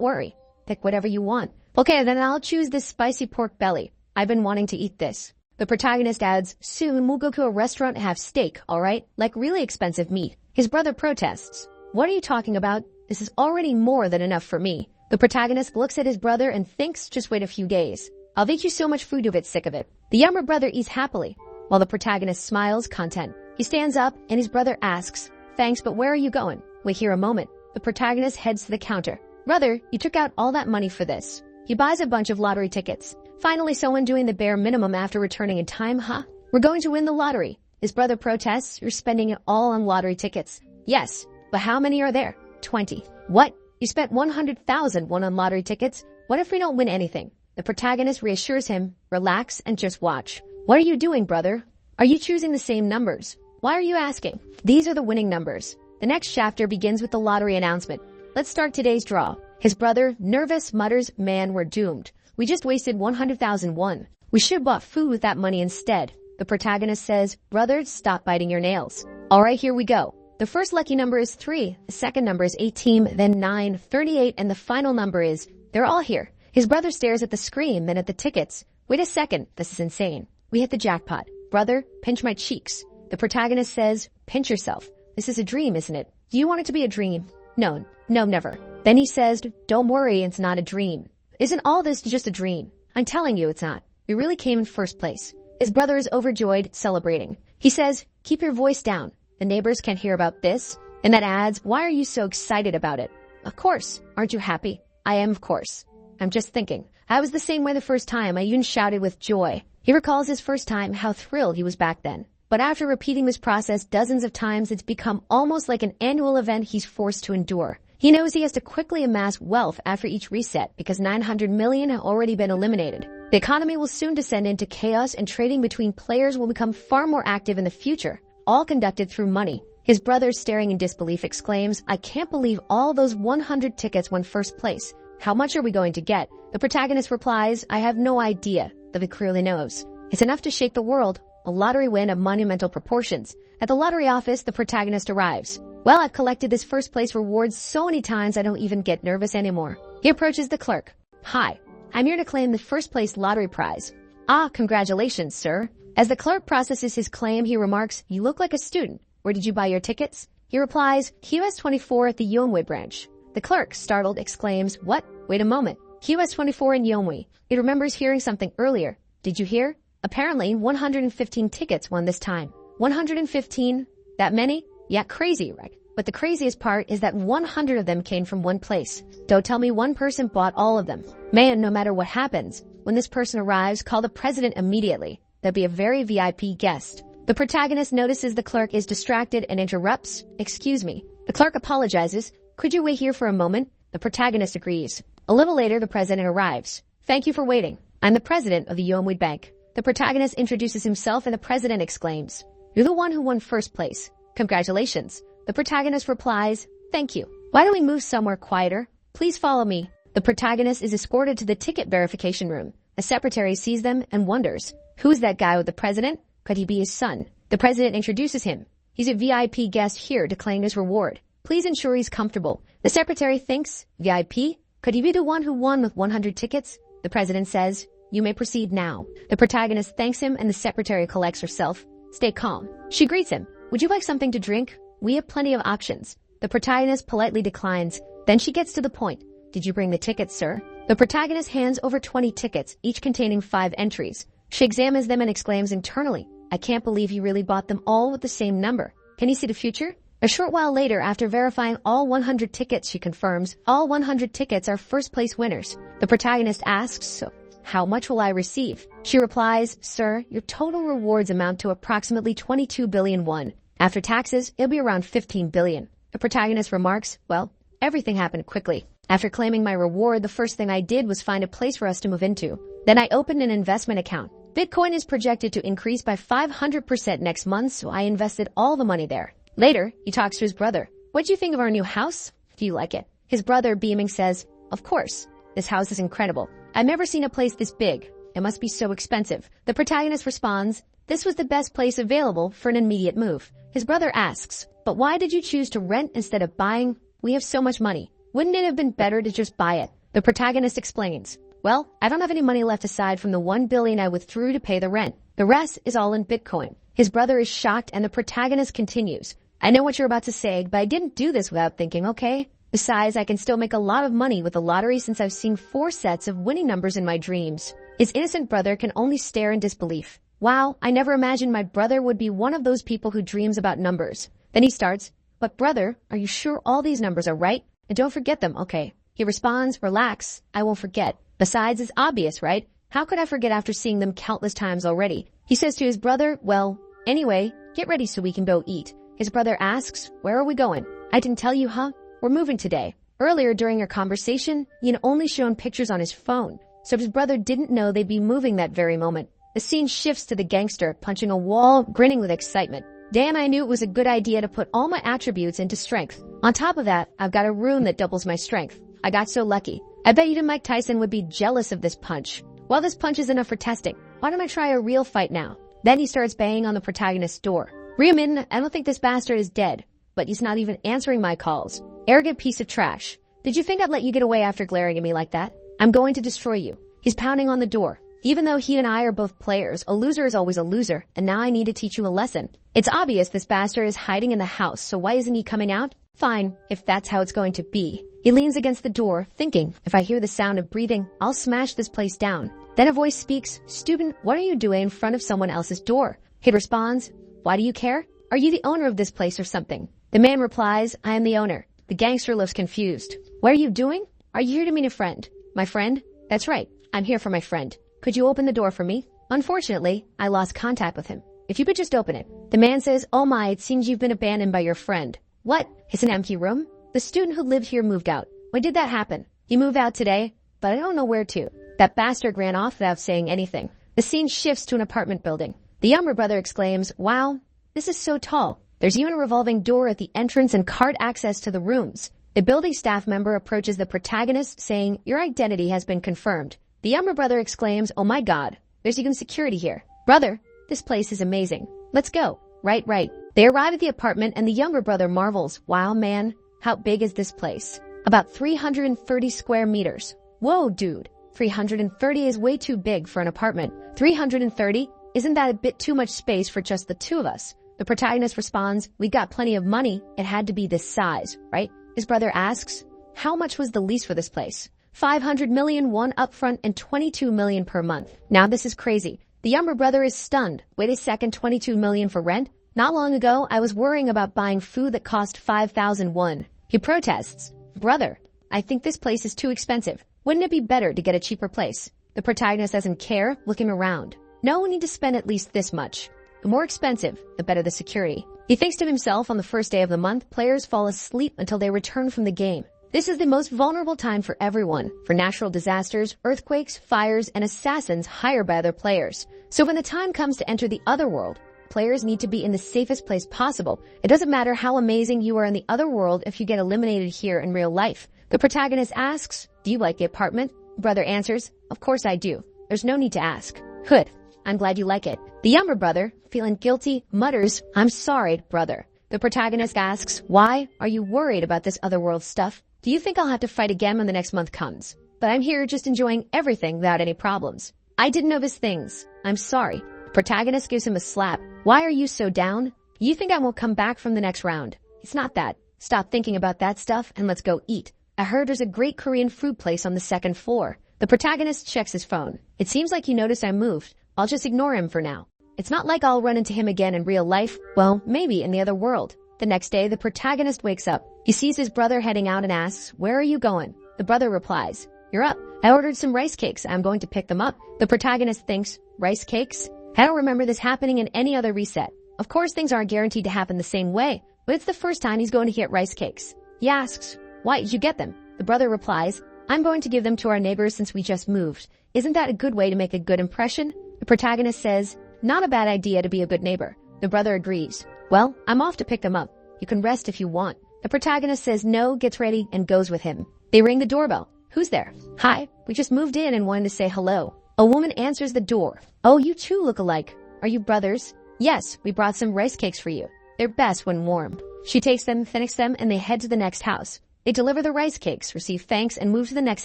worry. Pick whatever you want. Okay, then I'll choose this spicy pork belly. I've been wanting to eat this. The protagonist adds, soon we'll go to a restaurant and have steak, alright? Like really expensive meat. His brother protests. What are you talking about? This is already more than enough for me. The protagonist looks at his brother and thinks, just wait a few days. I'll eat you so much food you'll get sick of it. The younger brother eats happily, while the protagonist smiles, content. He stands up and his brother asks, thanks, but where are you going? Wait here a moment. The protagonist heads to the counter. Brother, you took out all that money for this. He buys a bunch of lottery tickets. Finally, someone doing the bare minimum after returning in time, huh? We're going to win the lottery. His brother protests, you're spending it all on lottery tickets. Yes, but how many are there? 20. What? You spent 100,001 on lottery tickets? What if we don't win anything? The protagonist reassures him, relax and just watch. What are you doing, brother? Are you choosing the same numbers? Why are you asking? These are the winning numbers. The next chapter begins with the lottery announcement. Let's start today's draw. His brother, nervous, mutters, man, we're doomed. We just wasted 100,001. We should have bought food with that money instead. The protagonist says, brother, stop biting your nails. All right, here we go. The first lucky number is 3, the second number is 18, then 9, 38, and the final number is, they're all here. His brother stares at the screen, then at the tickets. Wait a second, this is insane. We hit the jackpot. Brother, pinch my cheeks. The protagonist says, pinch yourself. This is a dream, isn't it? Do you want it to be a dream? No, never. Then he says, don't worry, it's not a dream. Isn't all this just a dream? I'm telling you it's not. We really came in first place. His brother is overjoyed, celebrating. He says, keep your voice down. The neighbors can't hear about this. And that adds, why are you so excited about it? Of course. Aren't you happy? I am, of course. I'm just thinking. I was the same way the first time. I even shouted with joy. He recalls his first time, how thrilled he was back then. But after repeating this process dozens of times, it's become almost like an annual event he's forced to endure. He knows he has to quickly amass wealth after each reset because 900 million have already been eliminated. The economy will soon descend into chaos and trading between players will become far more active in the future, all conducted through money. His brother, staring in disbelief, exclaims, I can't believe all those 100 tickets won first place. How much are we going to get? The protagonist replies, I have no idea, though he clearly knows. It's enough to shake the world, a lottery win of monumental proportions. At the lottery office, the protagonist arrives. Well, I've collected this first place reward so many times I don't even get nervous anymore. He approaches the clerk. Hi, I'm here to claim the first place lottery prize. Ah, congratulations, sir. As the clerk processes his claim, he remarks, you look like a student. Where did you buy your tickets? He replies, QS 24 at the Yeonwee branch. The clerk, startled, exclaims, what? Wait a moment. QS 24 in Yeonwee. He remembers hearing something earlier. Did you hear? Apparently, 115 tickets won this time. 115? That many? Yeah, crazy, right? But the craziest part is that 100 of them came from one place. Don't tell me one person bought all of them. Man, no matter what happens, when this person arrives, call the president immediately. They'll be a very VIP guest. The protagonist notices the clerk is distracted and interrupts. Excuse me. The clerk apologizes. Could you wait here for a moment? The protagonist agrees. A little later, the president arrives. Thank you for waiting. I'm the president of the Yeonwee Bank. The protagonist introduces himself and the president exclaims, you're the one who won first place. Congratulations. The protagonist replies, thank you. Why don't we move somewhere quieter? Please follow me. The protagonist is escorted to the ticket verification room. A secretary sees them and wonders, who's that guy with the president? Could he be his son? The president introduces him. He's a VIP guest here to claim his reward. Please ensure he's comfortable. The secretary thinks, VIP? Could he be the one who won with 100 tickets? The president says, you may proceed now. The protagonist thanks him and the secretary collects herself. Stay calm. She greets him. Would you like something to drink? We have plenty of options. The protagonist politely declines. Then she gets to the point. Did you bring the tickets, sir? The protagonist hands over 20 tickets, each containing 5 entries. She examines them and exclaims internally, I can't believe you really bought them all with the same number. Can you see the future? A short while later, after verifying all 100 tickets, she confirms all 100 tickets are first place winners. The protagonist asks, so how much will I receive? She replies, sir, your total rewards amount to approximately 22 billion won. After taxes, it'll be around 15 billion. The protagonist remarks, well, everything happened quickly. After claiming my reward, the first thing I did was find a place for us to move into. Then I opened an investment account. Bitcoin is projected to increase by 500% next month, so I invested all the money there. Later, he talks to his brother. What do you think of our new house? Do you like it? His brother, beaming, says, of course. This house is incredible. I've never seen a place this big. It must be so expensive. The protagonist responds, this was the best place available for an immediate move. His brother asks, but why did you choose to rent instead of buying? We have so much money. Wouldn't it have been better to just buy it? The protagonist explains, well, I don't have any money left aside from the 1 billion I withdrew to pay the rent. The rest is all in Bitcoin. His brother is shocked and the protagonist continues, I know what you're about to say, but I didn't do this without thinking, okay? Besides, I can still make a lot of money with the lottery since I've seen 4 sets of winning numbers in my dreams. His innocent brother can only stare in disbelief. Wow, I never imagined my brother would be one of those people who dreams about numbers. Then he starts, but brother, are you sure all these numbers are right? And don't forget them, okay? He responds, relax, I won't forget. Besides, it's obvious, right? How could I forget after seeing them countless times already? He says to his brother, well, anyway, get ready so we can go eat. His brother asks, where are we going? I didn't tell you, huh? We're moving today. Earlier during your conversation, you'd only shown pictures on his phone, so his brother didn't know they'd be moving that very moment. The scene shifts to the gangster punching a wall, grinning with excitement. Damn, I knew it was a good idea to put all my attributes into strength. On top of that, I've got a rune that doubles my strength. I got so lucky. I bet even Mike Tyson would be jealous of this punch. Well, this punch is enough for testing. Why don't I try a real fight now? Then he starts banging on the protagonist's door. Reamin, I don't think this bastard is dead, but he's not even answering my calls. Arrogant piece of trash. Did you think I'd let you get away after glaring at me like that? I'm going to destroy you. He's pounding on the door. Even though he and I are both players, a loser is always a loser, and now I need to teach you a lesson. It's obvious this bastard is hiding in the house, so why isn't he coming out? Fine, if that's how it's going to be. He leans against the door, thinking, if I hear the sound of breathing, I'll smash this place down. Then a voice speaks, student, what are you doing in front of someone else's door? He responds, why do you care? Are you the owner of this place or something? The man replies, I am the owner. The gangster looks confused. What are you doing? Are you here to meet a friend? My friend? That's right, I'm here for my friend. Could you open the door for me? Unfortunately, I lost contact with him. If you could just open it. The man says, oh my, it seems you've been abandoned by your friend. What? It's an empty room? The student who lived here moved out. When did that happen? He moved out today, but I don't know where to. That bastard ran off without saying anything. The scene shifts to an apartment building. The younger brother exclaims, wow, this is so tall. There's even a revolving door at the entrance and card access to the rooms. The building staff member approaches the protagonist saying, your identity has been confirmed. The younger brother exclaims, oh my god, there's even security here. Brother, this place is amazing. Let's go. Right. They arrive at the apartment and the younger brother marvels, wow man, how big is this place? About 330 square meters. Whoa dude, 330 is way too big for an apartment. 330? Isn't that a bit too much space for just the two of us? The protagonist responds, we got plenty of money, it had to be this size, right? His brother asks, how much was the lease for this place? 500 million won upfront and 22 million per month. Now this is crazy. The younger brother is stunned. Wait a second, 22 million for rent? Not long ago, I was worrying about buying food that cost 5,000 won. He protests. Brother, I think this place is too expensive. Wouldn't it be better to get a cheaper place? The protagonist doesn't care, looking around. No one need to spend at least this much. The more expensive, the better the security. He thinks to himself on the first day of the month, players fall asleep until they return from the game. This is the most vulnerable time for everyone, for natural disasters, earthquakes, fires, and assassins hired by other players. So when the time comes to enter the other world, players need to be in the safest place possible. It doesn't matter how amazing you are in the other world if you get eliminated here in real life. The protagonist asks, do you like the apartment? Brother answers, of course I do. There's no need to ask. Good. I'm glad you like it. The younger brother, feeling guilty, mutters, I'm sorry, brother. The protagonist asks, why are you worried about this otherworld stuff? Do you think I'll have to fight again when the next month comes? But I'm here just enjoying everything without any problems. I didn't know his things. I'm sorry. The protagonist gives him a slap. Why are you so down? You think I won't come back from the next round? It's not that. Stop thinking about that stuff and let's go eat. I heard there's a great Korean food place on the second floor. The protagonist checks his phone. It seems like he noticed I moved. I'll just ignore him for now. It's not like I'll run into him again in real life. Well, maybe in the other world. The next day, the protagonist wakes up. He sees his brother heading out and asks, "Where are you going?" The brother replies, "You're up. I ordered some rice cakes. I'm going to pick them up." The protagonist thinks, rice cakes? I don't remember this happening in any other reset. Of course, things aren't guaranteed to happen the same way, but it's the first time he's going to get rice cakes. He asks, "Why did you get them?" The brother replies, "I'm going to give them to our neighbors since we just moved. Isn't that a good way to make a good impression?" The protagonist says, "Not a bad idea to be a good neighbor." The brother agrees. "Well, I'm off to pick them up. You can rest if you want." The protagonist says no, gets ready, and goes with him. They ring the doorbell. "Who's there?" "Hi, we just moved in and wanted to say hello." A woman answers the door. "Oh, you two look alike. Are you brothers?" "Yes, we brought some rice cakes for you. They're best when warm." She takes them, finishes them, and they head to the next house. They deliver the rice cakes, receive thanks, and move to the next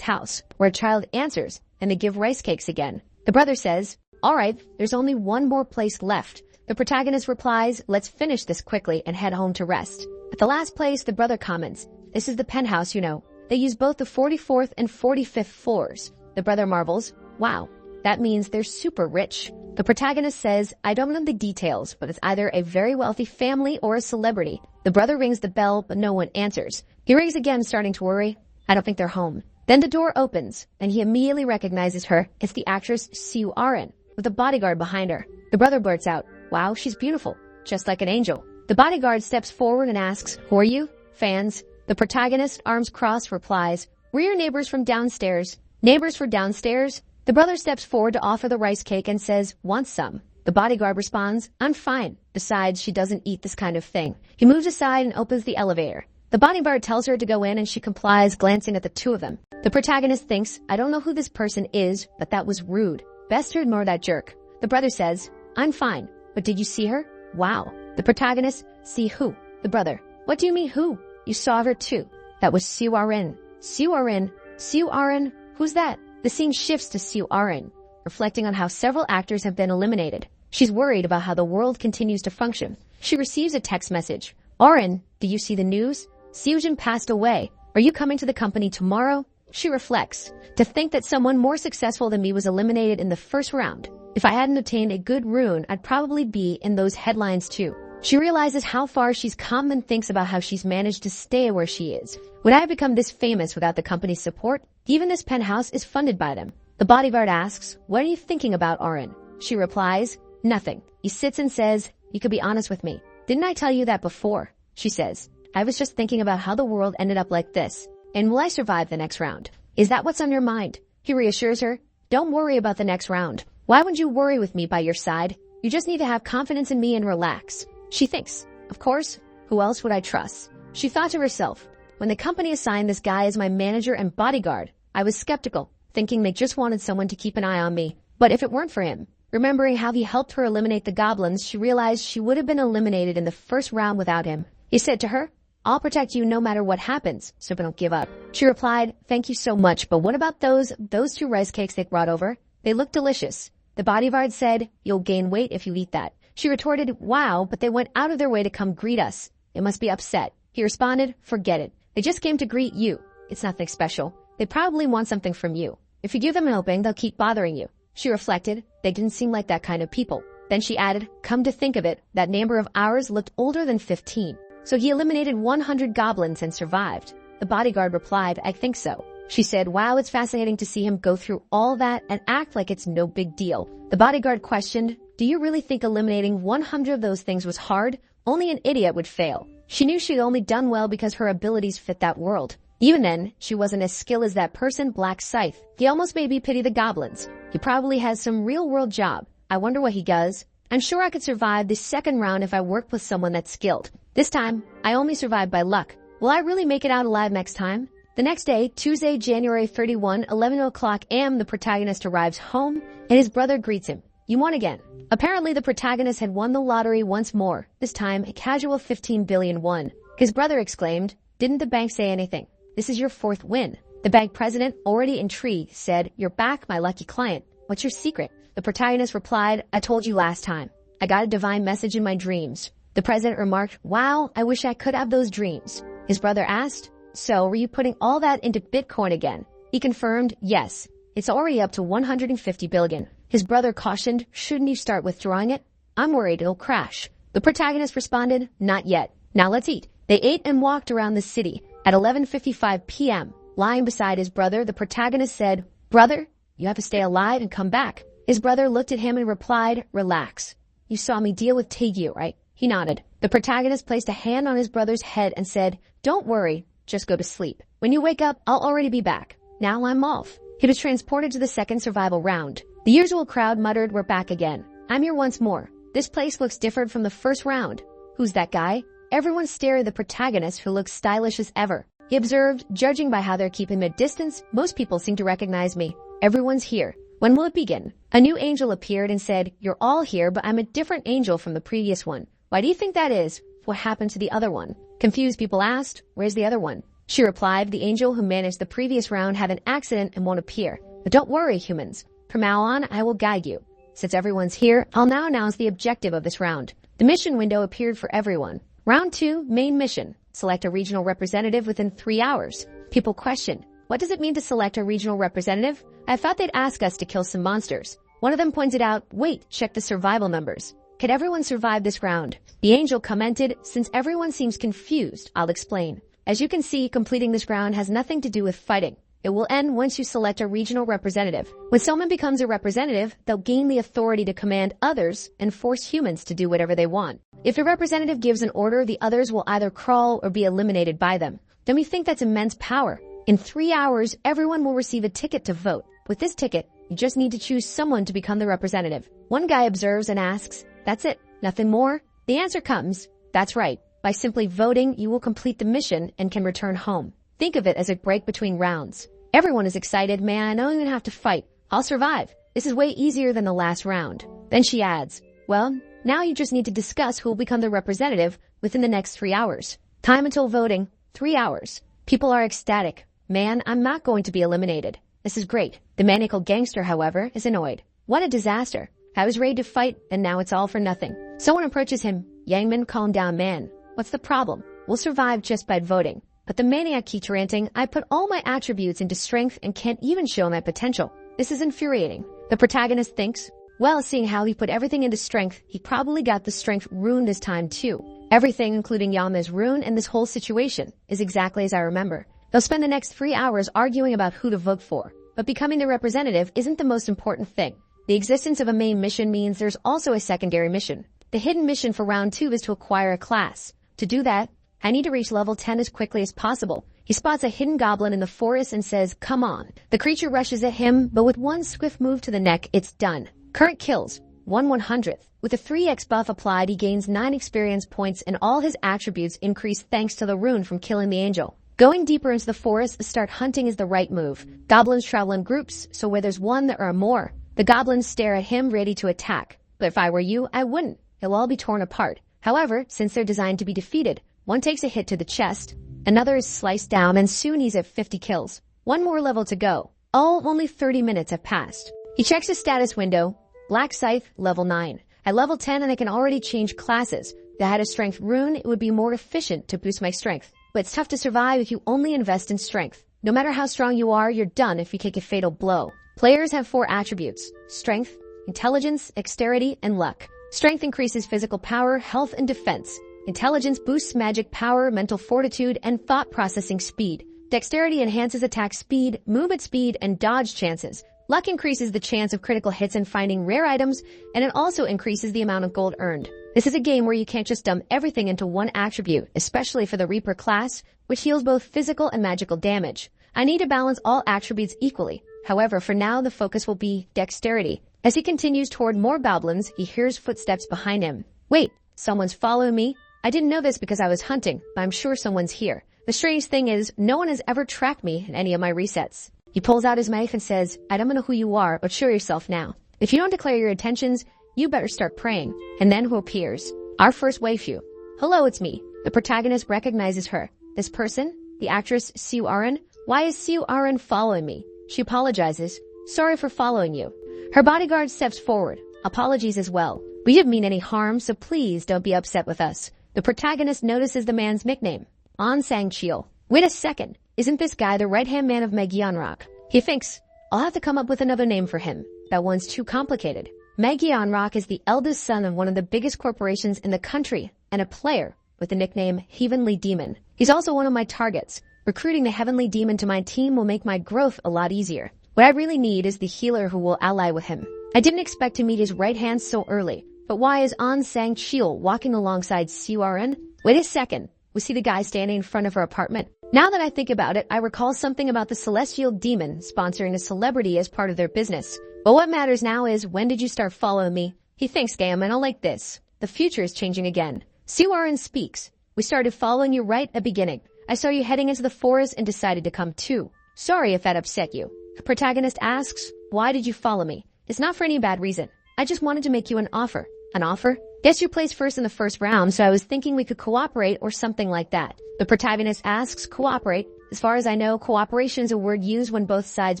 house, where a child answers, and they give rice cakes again. The brother says, "All right, there's only one more place left." The protagonist replies, "Let's finish this quickly and head home to rest." At the last place, the brother comments, "This is the penthouse, you know. They use both the 44th and 45th floors." The brother marvels, "Wow, that means they're super rich." The protagonist says, "I don't know the details, but it's either a very wealthy family or a celebrity." The brother rings the bell, but no one answers. He rings again, starting to worry. "I don't think they're home." Then the door opens, and he immediately recognizes her. It's the actress Siu Arin, with a bodyguard behind her. The brother blurts out, "Wow, she's beautiful, just like an angel." The bodyguard steps forward and asks, "Who are you?" "Fans." The protagonist, arms crossed, replies, "We're your neighbors from downstairs." "Neighbors for downstairs?" The brother steps forward to offer the rice cake and says, "Want some?" The bodyguard responds, "I'm fine. Besides, she doesn't eat this kind of thing." He moves aside and opens the elevator. The bodyguard tells her to go in and she complies, glancing at the two of them. The protagonist thinks, "I don't know who this person is, but that was rude. Best to ignore that jerk." The brother says, "I'm fine. But did you see her?" "Wow." The protagonist, "See who?" The brother, "What do you mean who? You saw her too." "That was Siu Arin." "Siu Arin? Siu Arin? Who's that?" The scene shifts to Siu Arin, reflecting on how several actors have been eliminated. She's worried about how the world continues to function. She receives a text message. "Arin, do you see the news? Seujin passed away. Are you coming to the company tomorrow?" She reflects. To think that someone more successful than me was eliminated in the first round. If I hadn't obtained a good rune, I'd probably be in those headlines too. She realizes how far she's come and thinks about how she's managed to stay where she is. Would I have become this famous without the company's support? Even this penthouse is funded by them. The bodyguard asks, "What are you thinking about, Arin?" She replies, "Nothing." He sits and says, "You could be honest with me. Didn't I tell you that before?" She says, "I was just thinking about how the world ended up like this. And will I survive the next round? Is that what's on your mind?" He reassures her, "Don't worry about the next round. Why would you worry with me by your side? You just need to have confidence in me and relax." She thinks, "Of course, who else would I trust?" She thought to herself, "When the company assigned this guy as my manager and bodyguard, I was skeptical, thinking they just wanted someone to keep an eye on me. But if it weren't for him," remembering how he helped her eliminate the goblins, she realized she would have been eliminated in the first round without him. He said to her, "I'll protect you no matter what happens, so don't give up." She replied, "Thank you so much, but what about those two rice cakes they brought over? They look delicious." The bodyguard said, "You'll gain weight if you eat that." She retorted, "Wow, but they went out of their way to come greet us. They must be upset." He responded, "Forget it. They just came to greet you. It's nothing special. They probably want something from you. If you give them an opening, they'll keep bothering you." She reflected, they didn't seem like that kind of people. Then she added, "Come to think of it, that neighbor of ours looked older than 15. So he eliminated 100 goblins and survived." The bodyguard replied, "I think so." She said, "Wow, it's fascinating to see him go through all that and act like it's no big deal." The bodyguard questioned, "Do you really think eliminating 100 of those things was hard? Only an idiot would fail." She knew she'd only done well because her abilities fit that world. Even then, she wasn't as skilled as that person, Black Scythe. He almost made me pity the goblins. He probably has some real-world job. I wonder what he does. I'm sure I could survive the second round if I worked with someone that's skilled. This time, I only survived by luck. Will I really make it out alive next time? The next day, Tuesday, January 31, 11 o'clock a.m., the protagonist arrives home and his brother greets him. "You won again." Apparently, the protagonist had won the lottery once more, this time a casual 15 billion won. His brother exclaimed, "Didn't the bank say anything? This is your fourth win." The bank president, already intrigued, said, "You're back, my lucky client. What's your secret?" The protagonist replied, "I told you last time. I got a divine message in my dreams." The president remarked, "Wow, I wish I could have those dreams." His brother asked, "So, were you putting all that into Bitcoin again?" He confirmed, "Yes. It's already up to 150 billion. His brother cautioned, "Shouldn't you start withdrawing it?" I'm worried it'll crash. The protagonist responded, not yet. Now let's eat. They ate and walked around the city. At 11:55 p.m., lying beside his brother, the protagonist said, "Brother, you have to stay alive and come back." His brother looked at him and replied, "Relax. You saw me deal with Taegyu, right?" He nodded. The protagonist placed a hand on his brother's head and said, "Don't worry, just go to sleep. When you wake up, I'll already be back. Now I'm off." He was transported to the second survival round. The usual crowd muttered, "We're back again. I'm here once more. This place looks different from the first round. Who's that guy?" Everyone stared at the protagonist, who looked stylish as ever. He observed, "Judging by how they're keeping their distance, most people seem to recognize me. Everyone's here. When will it begin?" A new angel appeared and said, "You're all here, but I'm a different angel from the previous one. Why do you think that is? What happened to the other one?" Confused people asked, "Where's the other one?" She replied, "The angel who managed the previous round had an accident and won't appear. But don't worry, humans. From now on, I will guide you. Since everyone's here, I'll now announce the objective of this round." The mission window appeared for everyone. Round 2, main mission. Select a regional representative within 3 hours. People questioned, "What does it mean to select a regional representative? I thought they'd ask us to kill some monsters." One of them pointed out, "Wait, check the survival numbers. Could everyone survive this round?" The angel commented, "Since everyone seems confused, I'll explain. As you can see, completing this round has nothing to do with fighting. It will end once you select a regional representative. When someone becomes a representative, they'll gain the authority to command others and force humans to do whatever they want. If a representative gives an order, the others will either crawl or be eliminated by them. Don't you think that's immense power? In 3 hours, everyone will receive a ticket to vote. With this ticket, you just need to choose someone to become the representative." One guy observes and asks, "That's it? Nothing more?" The answer comes, "That's right. By simply voting, you will complete the mission and can return home. Think of it as a break between rounds." Everyone is excited. "Man, I don't even have to fight. I'll survive. This is way easier than the last round." Then she adds, "Well, now you just need to discuss who will become the representative within the next 3 hours. Time until voting, 3 hours. People are ecstatic. "Man, I'm not going to be eliminated. This is great." The maniacal gangster, however, is annoyed. "What a disaster. I was ready to fight, and now it's all for nothing." Someone approaches him. "Yangman, calm down, man. What's the problem? We'll survive just by voting." But the maniac keeps ranting, "I put all my attributes into strength and can't even show my potential. This is infuriating." The protagonist thinks, well, seeing how he put everything into strength, he probably got the strength rune this time too. Everything, including Yama's rune and this whole situation, is exactly as I remember. They'll spend the next 3 hours arguing about who to vote for. But becoming the representative isn't the most important thing. The existence of a main mission means there's also a secondary mission. The hidden mission for round 2 is to acquire a class. To do that, I need to reach level 10 as quickly as possible. He spots a hidden goblin in the forest and says, "Come on." The creature rushes at him, but with one swift move to the neck, it's done. Current kills, 1/100th. With a 3x buff applied, he gains 9 experience points and all his attributes increase thanks to the rune from killing the angel. Going deeper into the forest to start hunting is the right move. Goblins travel in groups, so where there's one, there are more. The goblins stare at him ready to attack. But if I were you, I wouldn't. They'll all be torn apart. However, since they're designed to be defeated, one takes a hit to the chest, another is sliced down, and soon he's at 50 kills. One more level to go. Only 30 minutes have passed. He checks his status window. Black Scythe, level 9. At level 10, and I can already change classes. If I had a strength rune, it would be more efficient to boost my strength. But it's tough to survive if you only invest in strength. No matter how strong you are, you're done if you take a fatal blow. Players have 4 attributes: strength, intelligence, dexterity, and luck. Strength increases physical power, health, and defense. Intelligence boosts magic power, mental fortitude, and thought processing speed. Dexterity enhances attack speed, movement speed, and dodge chances. Luck increases the chance of critical hits and finding rare items, and it also increases the amount of gold earned. This is a game where you can't just dump everything into one attribute, especially for the Reaper class, which heals both physical and magical damage. I need to balance all attributes equally. However, for now, the focus will be dexterity. As he continues toward more goblins, he hears footsteps behind him. "Wait, someone's following me? I didn't know this because I was hunting, but I'm sure someone's here. The strange thing is, no one has ever tracked me in any of my resets." He pulls out his knife and says, "I don't know who you are, but show yourself now. If you don't declare your intentions, you better start praying." And then who appears? Our first waifu. "Hello, it's me." The protagonist recognizes her. This person? The actress Siu Aran? "Why is Siu Aran following me?" She apologizes. "Sorry for following you." Her bodyguard steps forward. "Apologies as well. We didn't mean any harm, so please don't be upset with us." The protagonist notices the man's nickname, An Sang-chil. Wait a second. Isn't this guy the right-hand man of Meg Yeonrak? He thinks, I'll have to come up with another name for him. That one's too complicated. Manhwa is the eldest son of one of the biggest corporations in the country and a player with the nickname Heavenly Demon. He's also one of my targets. Recruiting the Heavenly Demon to my team will make my growth a lot easier. What I really need is the healer who will ally with him. I didn't expect to meet his right hand so early, but why is An Sang-chil walking alongside Suren? Wait a second. Was he the guy standing in front of her apartment? Now that I think about it, I recall something about the Celestial Demon sponsoring a celebrity as part of their business. But what matters now is, when did you start following me? He thinks, Gam, and I'll like this. The future is changing again. Suren speaks. We started following you right at the beginning. I saw you heading into the forest and decided to come too. Sorry if that upset you. The protagonist asks, why did you follow me? It's not for any bad reason. I just wanted to make you an offer. An offer? Guess you placed first in the first round, so I was thinking we could cooperate or something like that. The protagonist asks, cooperate? As far as I know, cooperation is a word used when both sides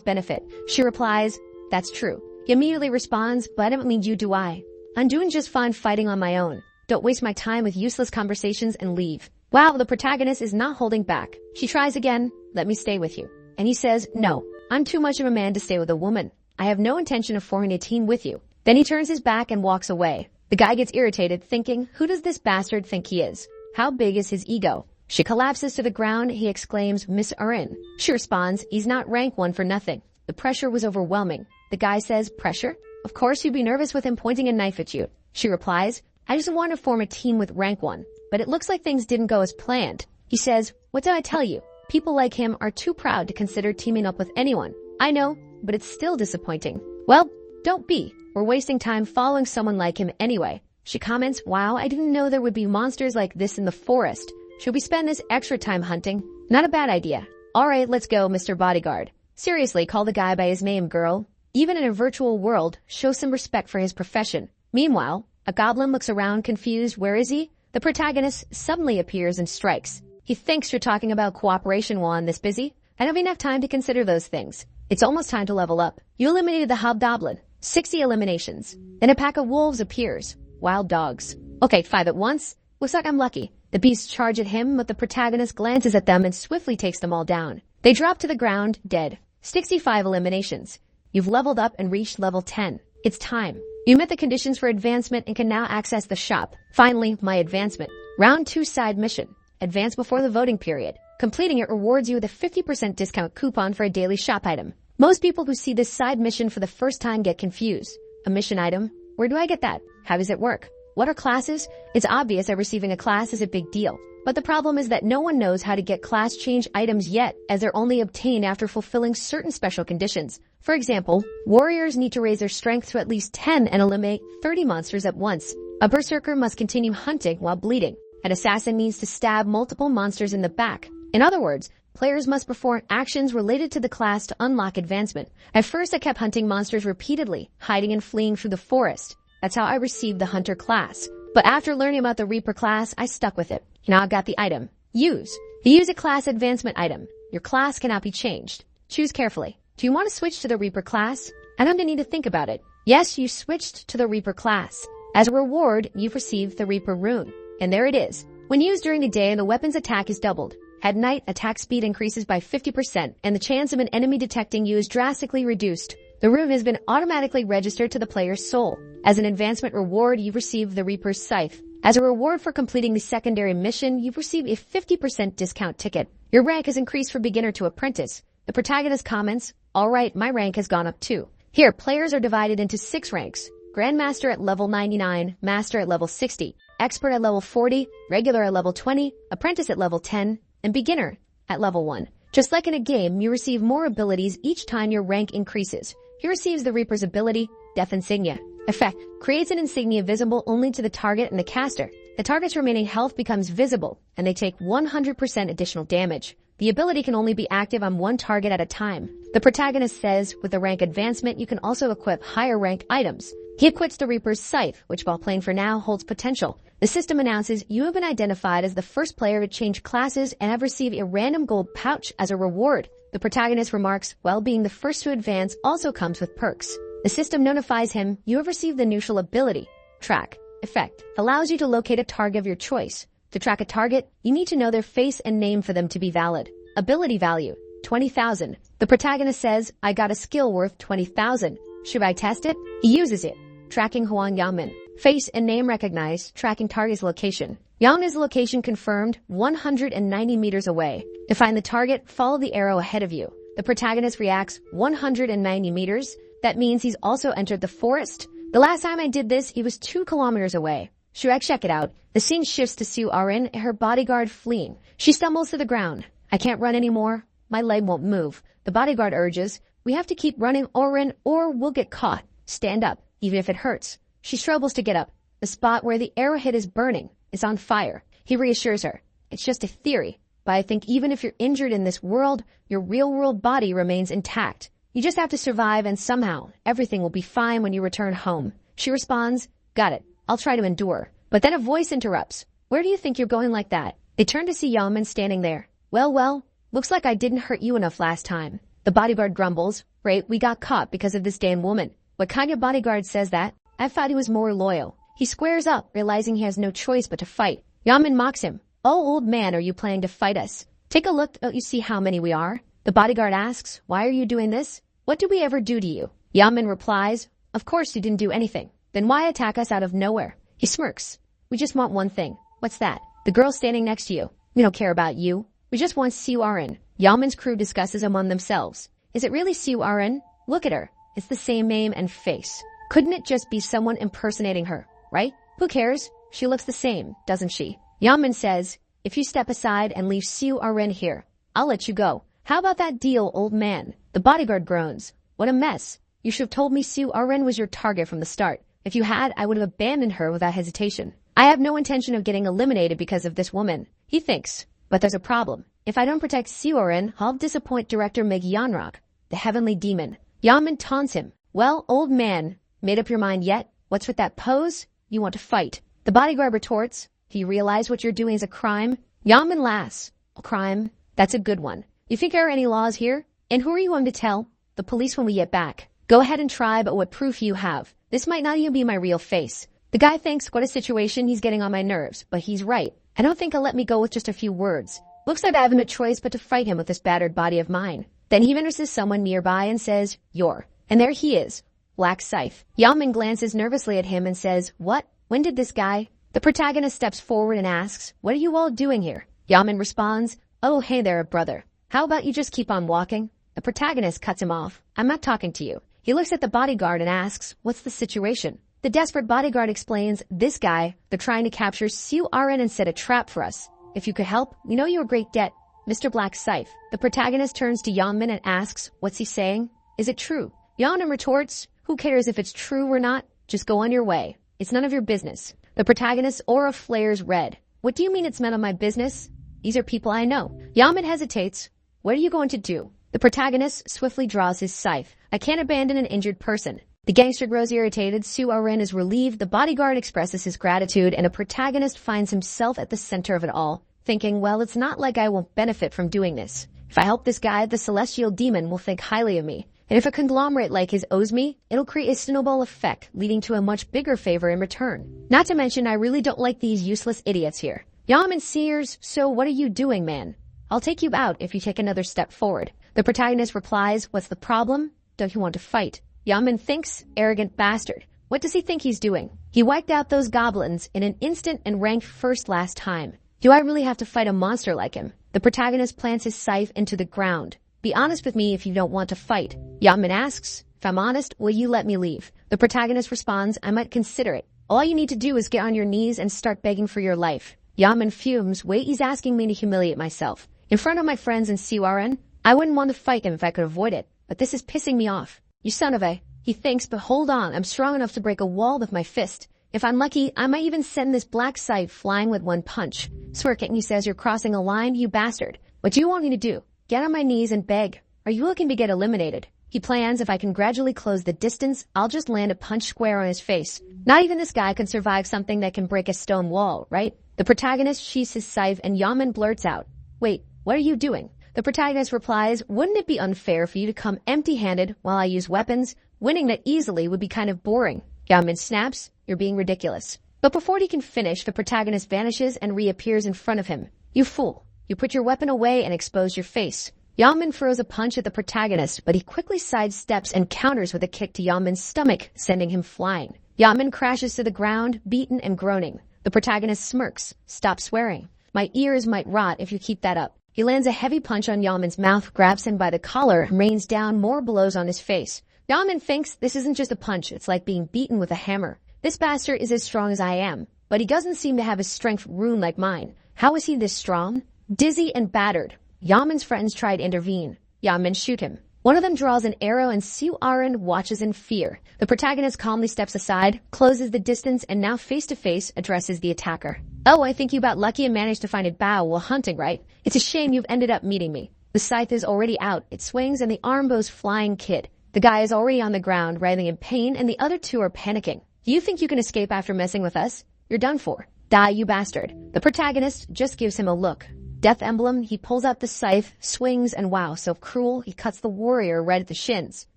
benefit. She replies, that's true. He immediately responds, but I don't need you, do I? I'm doing just fine fighting on my own. Don't waste my time with useless conversations and leave. Wow, the protagonist is not holding back. She tries again, let me stay with you. And he says, no, I'm too much of a man to stay with a woman. I have no intention of forming a team with you. Then he turns his back and walks away. The guy gets irritated, thinking, who does this bastard think he is? How big is his ego? She collapses to the ground. He exclaims, Miss Urin. She responds, he's not rank 1 for nothing. The pressure was overwhelming. The guy says, pressure? Of course you'd be nervous with him pointing a knife at you. She replies, I just want to form a team with rank 1. But it looks like things didn't go as planned. He says, what did I tell you? People like him are too proud to consider teaming up with anyone. I know, but it's still disappointing. Well, don't be. We're wasting time following someone like him anyway. She comments, wow, I didn't know there would be monsters like this in the forest. Should we spend this extra time hunting? Not a bad idea. Alright, let's go, Mr. Bodyguard. Seriously, call the guy by his name, girl. Even in a virtual world, show some respect for his profession. Meanwhile, a goblin looks around confused. Where is he? The protagonist suddenly appears and strikes. He thinks you're talking about cooperation while I'm this busy. I don't have enough time to consider those things. It's almost time to level up. You eliminated the hobgoblin. 60 eliminations. Then a pack of wolves appears. Wild dogs. Okay, 5 at once. Looks like I'm lucky. The beasts charge at him, but the protagonist glances at them and swiftly takes them all down. They drop to the ground, dead. 65 eliminations. You've leveled up and reached level 10. It's time. You met the conditions for advancement and can now access the shop. Finally, my advancement. Round 2 side mission. Advance before the voting period. Completing it rewards you with a 50% discount coupon for a daily shop item. Most people who see this side mission for the first time get confused. A mission item? Where do I get that? How does it work? What are classes? It's obvious that receiving a class is a big deal. But the problem is that no one knows how to get class change items yet, as they're only obtained after fulfilling certain special conditions. For example, warriors need to raise their strength to at least 10 and eliminate 30 monsters at once. A berserker must continue hunting while bleeding. An assassin needs to stab multiple monsters in the back. In other words, players must perform actions related to the class to unlock advancement. At first, I kept hunting monsters repeatedly, hiding and fleeing through the forest. That's how I received the Hunter class. But after learning about the Reaper class, I stuck with it. Now I've got the item. Use. Use a class advancement item. Your class cannot be changed. Choose carefully. Do you want to switch to the Reaper class? I don't need to think about it. Yes, you switched to the Reaper class. As a reward, you've received the Reaper rune. And there it is. When used during the day, the weapon's attack is doubled. At night, attack speed increases by 50%, and the chance of an enemy detecting you is drastically reduced. The rune has been automatically registered to the player's soul. As an advancement reward, you receive the Reaper's Scythe. As a reward for completing the secondary mission, you receive a 50% discount ticket. Your rank has increased from beginner to apprentice. The protagonist comments, alright, my rank has gone up too. Here, players are divided into 6 ranks. Grandmaster at level 99, Master at level 60, Expert at level 40, Regular at level 20, Apprentice at level 10, and Beginner at level 1. Just like in a game, you receive more abilities each time your rank increases. He receives the Reaper's ability, Death Insignia. Effect. Creates an insignia visible only to the target and the caster. The target's remaining health becomes visible, and they take 100% additional damage. The ability can only be active on one target at a time. The protagonist says, with the rank advancement, you can also equip higher rank items. He equips the Reaper's Scythe, which while playing for now holds potential. The system announces you have been identified as the first player to change classes and have received a random gold pouch as a reward. The protagonist remarks, well, being the first to advance also comes with perks. The system notifies him you have received the neutral ability. Track. Effect. Allows you to locate a target of your choice. To track a target, you need to know their face and name for them to be valid. Ability value. 20,000. The protagonist says, I got a skill worth 20,000. Should I test it? He uses it. tracking Huang Yamin. Face and name recognized, tracking target's location. Yamin's location confirmed 190 meters away. To find the target, follow the arrow ahead of you. The protagonist reacts 190 meters. That means he's also entered the forest. The last time I did this, he was 2 kilometers away. Shrek, check it out. The scene shifts to Su Arin and her bodyguard fleeing. She stumbles to the ground. I can't run anymore. My leg won't move. The bodyguard urges, we have to keep running, Arin, or we'll get caught. Stand up, even if it hurts. She struggles to get up. The spot where the arrow hit is burning. It's on fire. He reassures her. It's just a theory. But I think even if you're injured in this world, your real-world body remains intact. You just have to survive, and somehow everything will be fine when you return home. She responds, got it. I'll try to endure. But then a voice interrupts. Where do you think you're going like that? They turn to see Yamin standing there. Well, looks like I didn't hurt you enough last time. The bodyguard grumbles. Right, we got caught because of this damn woman. What kind of bodyguard says that? I thought he was more loyal. He squares up, realizing he has no choice but to fight. Yamin mocks him. Oh, old man, are you planning to fight us? Take a look, don't you see how many we are? The bodyguard asks, why are you doing this? What did we ever do to you? Yamin replies, of course you didn't do anything. Then why attack us out of nowhere? He smirks. We just want one thing. What's that? The girl standing next to you. We don't care about you. We just want Su Arin. Yamin's crew discusses among themselves. Is it really Su Arin? Look at her. It's the same name and face. Couldn't it just be someone impersonating her, right? Who cares? She looks the same, doesn't she? Yamin says, if you step aside and leave Su Arin here, I'll let you go. How about that deal, old man? The bodyguard groans. What a mess. You should have told me Su Arin was your target from the start. If you had, I would have abandoned her without hesitation. I have no intention of getting eliminated because of this woman. He thinks. But there's a problem. If I don't protect Su Arin, I'll disappoint director Meg Yanrock, the heavenly demon. Yamin taunts him. Well, old man, made up your mind yet? What's with that pose? You want to fight. The bodyguard retorts. Do you realize what you're doing is a crime? Yamin laughs. A crime? That's a good one. You think there are any laws here? And who are you going to tell? The police when we get back. Go ahead and try, but what proof you have? This might not even be my real face. The guy thinks what a situation, he's getting on my nerves, but he's right. I don't think he'll let me go with just a few words. Looks like I haven't a choice but to fight him with this battered body of mine. Then he notices someone nearby and says, you're. And there he is. Black Scythe. Yamin glances nervously at him and says, what? When did this guy? The protagonist steps forward and asks, what are you all doing here? Yamin responds, oh, hey there, brother. How about you just keep on walking? The protagonist cuts him off. I'm not talking to you. He looks at the bodyguard and asks, what's the situation? The desperate bodyguard explains, this guy, they're trying to capture Su Arin and set a trap for us. If you could help, we know you're a great debt. Mr. Black Scythe. The protagonist turns to Yamin and asks, what's he saying? Is it true? Yamin retorts, who cares if it's true or not? Just go on your way. It's none of your business. The protagonist's aura flares red. What do you mean it's none of my business? These are people I know. Yamin hesitates. What are you going to do? The protagonist swiftly draws his scythe. I can't abandon an injured person. The gangster grows irritated. Su Arin is relieved. The bodyguard expresses his gratitude, and a protagonist finds himself at the center of it all, thinking, well, it's not like I won't benefit from doing this. If I help this guy, the celestial demon will think highly of me. And if a conglomerate like his owes me, it'll create a snowball effect, leading to a much bigger favor in return. Not to mention, I really don't like these useless idiots here. Yamin seers, so what are you doing, man? I'll take you out if you take another step forward. The protagonist replies, what's the problem? Don't you want to fight? Yamin thinks, arrogant bastard. What does he think he's doing? He wiped out those goblins in an instant and ranked first last time. Do I really have to fight a monster like him? The protagonist plants his scythe into the ground. Be honest with me if you don't want to fight. Yamin asks, if I'm honest, will you let me leave? The protagonist responds, I might consider it. All you need to do is get on your knees and start begging for your life. Yamin fumes, wait, he's asking me to humiliate myself. In front of my friends in Su Arin, I wouldn't want to fight him if I could avoid it, but this is pissing me off. You son of a... He thinks, but hold on, I'm strong enough to break a wall with my fist. If I'm lucky, I might even send this black scythe flying with one punch. Smirking, he says, you're crossing a line, you bastard. What do you want me to do? Get on my knees and beg. Are you looking to get eliminated? He plans, if I can gradually close the distance, I'll just land a punch square on his face. Not even this guy can survive something that can break a stone wall, right? The protagonist sheaths his scythe and Yamin blurts out, wait, what are you doing? The protagonist replies, wouldn't it be unfair for you to come empty-handed while I use weapons? Winning that easily would be kind of boring. Yamin snaps, you're being ridiculous. But before he can finish, the protagonist vanishes and reappears in front of him. You fool. You put your weapon away and expose your face. Yamin throws a punch at the protagonist, but he quickly sidesteps and counters with a kick to Yamin's stomach, sending him flying. Yaman crashes to the ground, beaten and groaning. The protagonist smirks. Stop swearing. My ears might rot if you keep that up. He lands a heavy punch on Yaman's mouth, grabs him by the collar, and rains down more blows on his face. Yaman thinks this isn't just a punch, it's like being beaten with a hammer. This bastard is as strong as I am, but he doesn't seem to have his strength ruined like mine. How is he this strong? Dizzy and battered, Yaman's friends try to intervene. Yaman shoot him. One of them draws an arrow and Su Arin watches in fear. The protagonist calmly steps aside, closes the distance, and now face-to-face addresses the attacker. Oh, I think you got lucky and managed to find a bow while hunting, right? It's a shame you've ended up meeting me. The scythe is already out, it swings, and the arm bow's flying kid. The guy is already on the ground, writhing in pain, and the other two are panicking. Do you think you can escape after messing with us? You're done for. Die, you bastard. The protagonist just gives him a look. Death emblem, he pulls out the scythe, swings, and wow, so cruel, he cuts the warrior right at the shins.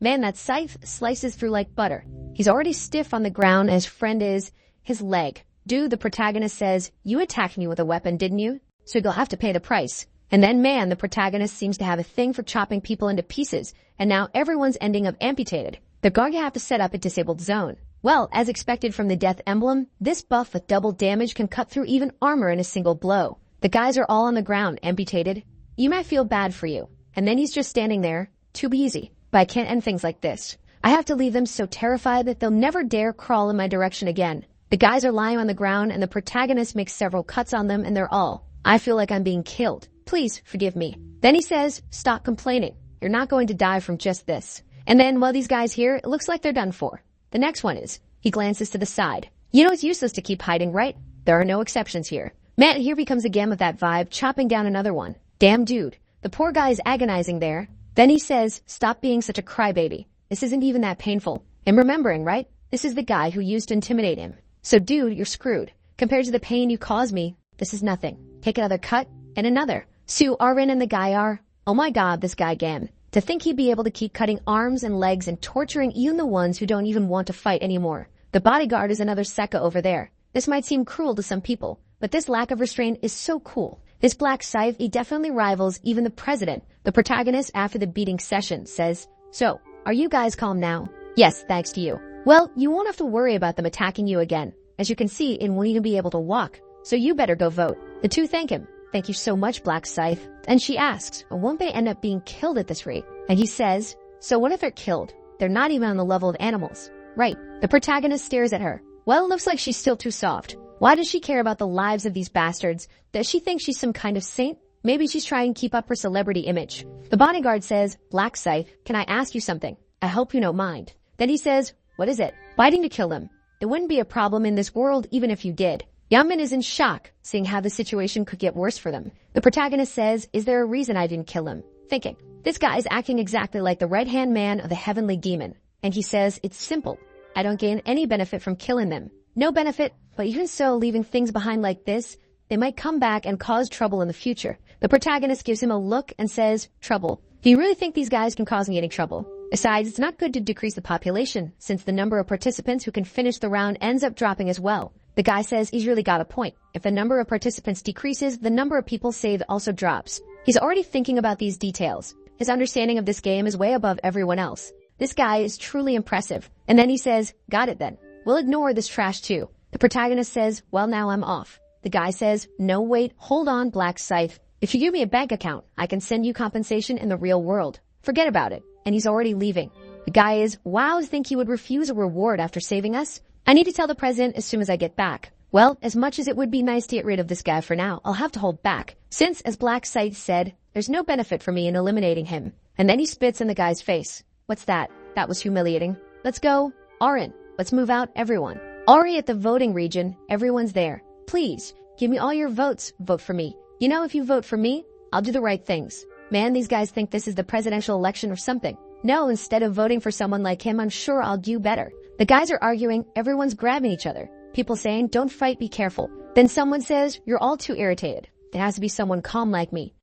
Man, that scythe slices through like butter. He's already stiff on the ground, and his friend is his leg. Dude, the protagonist says, you attacked me with a weapon, didn't you? So you'll have to pay the price. And then, man, the protagonist seems to have a thing for chopping people into pieces, and now everyone's ending up amputated. They're going to have to set up a disabled zone. Well, as expected from the death emblem, this buff with double damage can cut through even armor in a single blow. The guys are all on the ground, amputated. You might feel bad for you. And then he's just standing there. Too easy. But I can't end things like this. I have to leave them so terrified that they'll never dare crawl in my direction again. The guys are lying on the ground and the protagonist makes several cuts on them and they're all. I feel like I'm being killed. Please forgive me. Then he says, stop complaining. You're not going to die from just this. And then while these guys here, it looks like they're done for. The next one is, he glances to the side. You know it's useless to keep hiding, right? There are no exceptions here. Man, here becomes again with that vibe, chopping down another one. Damn dude. The poor guy is agonizing there. Then he says, stop being such a crybaby. This isn't even that painful. And remembering, right? This is the guy who used to intimidate him. So dude, you're screwed. Compared to the pain you caused me, this is nothing. Take another cut, and another. Su Arin and the guy are, oh my god, this guy again. To think he'd be able to keep cutting arms and legs and torturing even the ones who don't even want to fight anymore. The bodyguard is another Sekka over there. This might seem cruel to some people, but this lack of restraint is so cool. This black scythe, he definitely rivals even the president. The protagonist, after the beating session, says, so, are you guys calm now? Yes, thanks to you. Well, you won't have to worry about them attacking you again. As you can see, it won't even be able to walk. So you better go vote. The two thank him. Thank you so much, Black Scythe. And she asks, won't they end up being killed at this rate? And he says, so what if they're killed? They're not even on the level of animals. Right. The protagonist stares at her. Well, it looks like she's still too soft. Why does she care about the lives of these bastards? Does she think she's some kind of saint? Maybe she's trying to keep up her celebrity image. The bodyguard says, Black Scythe, can I ask you something? I hope you don't mind. Then he says, what is it? Fighting to kill them. It wouldn't be a problem in this world even if you did. Yaman is in shock, seeing how the situation could get worse for them. The protagonist says, is there a reason I didn't kill him? Thinking, this guy is acting exactly like the right-hand man of the heavenly demon. And he says, it's simple. I don't gain any benefit from killing them. No benefit, but even so, leaving things behind like this, they might come back and cause trouble in the future. The protagonist gives him a look and says, trouble. Do you really think these guys can cause me any trouble? Besides, it's not good to decrease the population, since the number of participants who can finish the round ends up dropping as well. The guy says he's really got a point. If the number of participants decreases, the number of people saved also drops. He's already thinking about these details. His understanding of this game is way above everyone else. This guy is truly impressive. And then he says, got it then. We'll ignore this trash too. The protagonist says, well, now I'm off. The guy says, no, wait, hold on, Black Scythe. If you give me a bank account, I can send you compensation in the real world. Forget about it. And he's already leaving. The guy is, wow, think he would refuse a reward after saving us? I need to tell the president as soon as I get back. Well, as much as it would be nice to get rid of this guy for now, I'll have to hold back. Since, as Black Scythe said, there's no benefit for me in eliminating him. And then he spits in the guy's face. What's that? That was humiliating. Let's go. Arin. Let's move out, everyone. Ari at the voting region, everyone's there. Please, give me all your votes. Vote for me. You know, if you vote for me, I'll do the right things. Man, these guys think this is the presidential election or something. No, instead of voting for someone like him, I'm sure I'll do better. The guys are arguing, everyone's grabbing each other. People saying, don't fight, be careful. Then someone says, you're all too irritated. There has to be someone calm like me.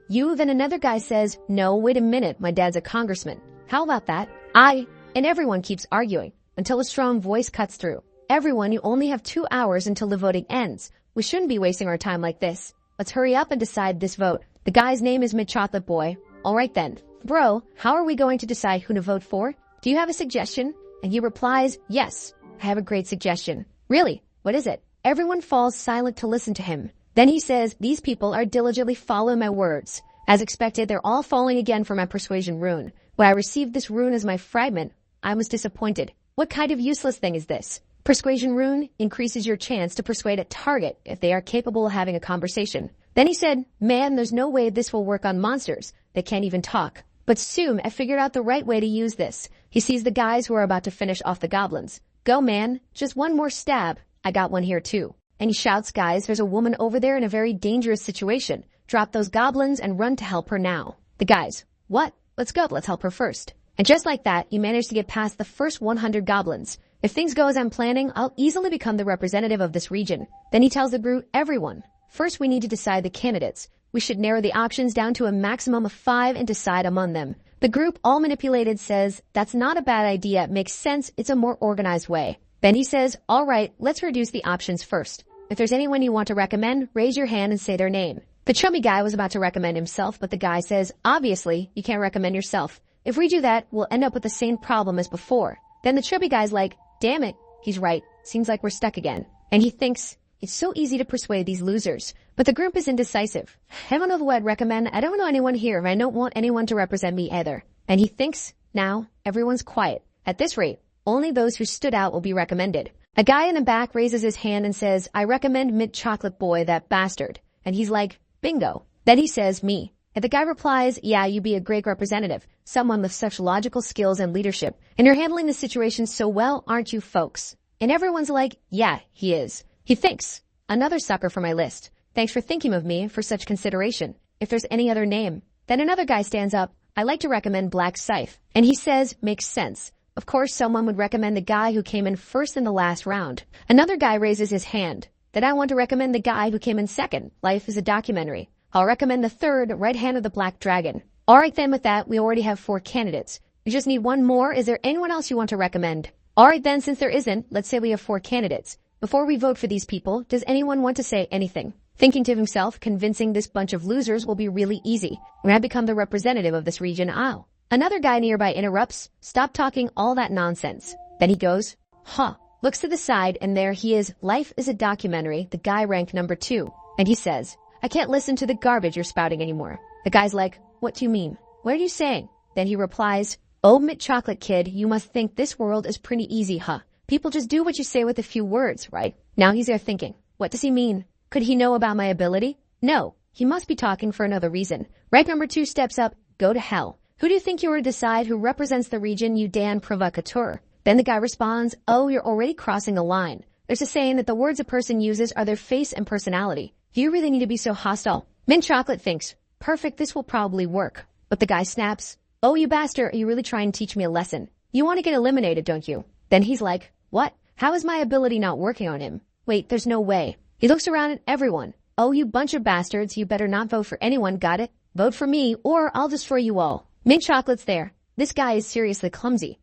You, then another guy says, no, wait a minute, my dad's a congressman. How about that? And everyone keeps arguing until a strong voice cuts through. Everyone, you only have 2 hours until the voting ends. We shouldn't be wasting our time like this. Let's hurry up and decide this vote. The guy's name is Mid-Chocolate Boy. Alright then. Bro, how are we going to decide who to vote for? Do you have a suggestion? And he replies, yes. I have a great suggestion. Really? What is it? Everyone falls silent to listen to him. Then he says, these people are diligently following my words. As expected, they're all falling again for my persuasion rune. When I received this rune as my fragment, I was disappointed. What kind of useless thing is this? Persuasion rune increases your chance to persuade a target if they are capable of having a conversation. Then he said, man, there's no way this will work on monsters. They can't even talk. But soon I figured out the right way to use this. He sees the guys who are about to finish off the goblins. Go, man. Just one more stab. I got one here too. And he shouts, guys, there's a woman over there in a very dangerous situation. Drop those goblins and run to help her now. The guys, what? Let's go. Let's help her first. And just like that, you manage to get past the first 100 goblins. If things go as I'm planning, I'll easily become the representative of this region. Then he tells the group, everyone. First, we need to decide the candidates. We should narrow the options down to a maximum of 5 and decide among them. The group, all manipulated, says, that's not a bad idea. It makes sense. It's a more organized way. Then he says, all right, let's reduce the options first. If there's anyone you want to recommend, raise your hand and say their name. The chubby guy was about to recommend himself, but the guy says, obviously, you can't recommend yourself. If we do that, we'll end up with the same problem as before. Then the chubby guy's like, damn it. He's right. Seems like we're stuck again. And he thinks, it's so easy to persuade these losers. But the group is indecisive. I don't know who I'd recommend. I don't know anyone here, and I don't want anyone to represent me either. And he thinks, now, everyone's quiet. At this rate, only those who stood out will be recommended. A guy in the back raises his hand and says, I recommend Mint Chocolate Boy, that bastard. And he's like, bingo. Then he says, me. And the guy replies, yeah, you'd be a great representative. Someone with such logical skills and leadership. And you're handling the situation so well, aren't you folks? And everyone's like, yeah, he is. He thinks, another sucker for my list. Thanks for thinking of me for such consideration. If there's any other name. Then another guy stands up. I'd like to recommend Black Scythe. And he says, makes sense. Of course, someone would recommend the guy who came in first in the last round. Another guy raises his hand. Then I want to recommend the guy who came in second. Life is a documentary. I'll recommend the third, Right Hand of the Black Dragon. All right, then with that, we already have 4 candidates. We just need one more. Is there anyone else you want to recommend? All right, then, since there isn't, let's say we have 4 candidates. Before we vote for these people, does anyone want to say anything? Thinking to himself, convincing this bunch of losers will be really easy. When I become the representative of this region, I'll. Another guy nearby interrupts, stop talking all that nonsense. Then he goes, looks to the side, and there he is. Life is a documentary, the guy ranked number 2. And he says, I can't listen to the garbage you're spouting anymore. The guy's like, what do you mean? What are you saying? Then he replies, oh, Mint Chocolate Kid, you must think this world is pretty easy, huh? People just do what you say with a few words, right? Now he's there thinking, what does he mean? Could he know about my ability? No, he must be talking for another reason. Rank number 2 steps up, go to hell. Who do you think you are to decide who represents the region, you damn provocateur? Then the guy responds, oh, you're already crossing a line. There's a saying that the words a person uses are their face and personality. Do you really need to be so hostile? Mint Chocolate thinks, perfect, this will probably work. But the guy snaps, oh, you bastard, are you really trying to teach me a lesson? You want to get eliminated, don't you? Then he's like, what? How is my ability not working on him? Wait, there's no way. He looks around at everyone. Oh, you bunch of bastards, you better not vote for anyone, got it? Vote for me, or I'll destroy you all. Mint Chocolate's there. This guy is seriously clumsy.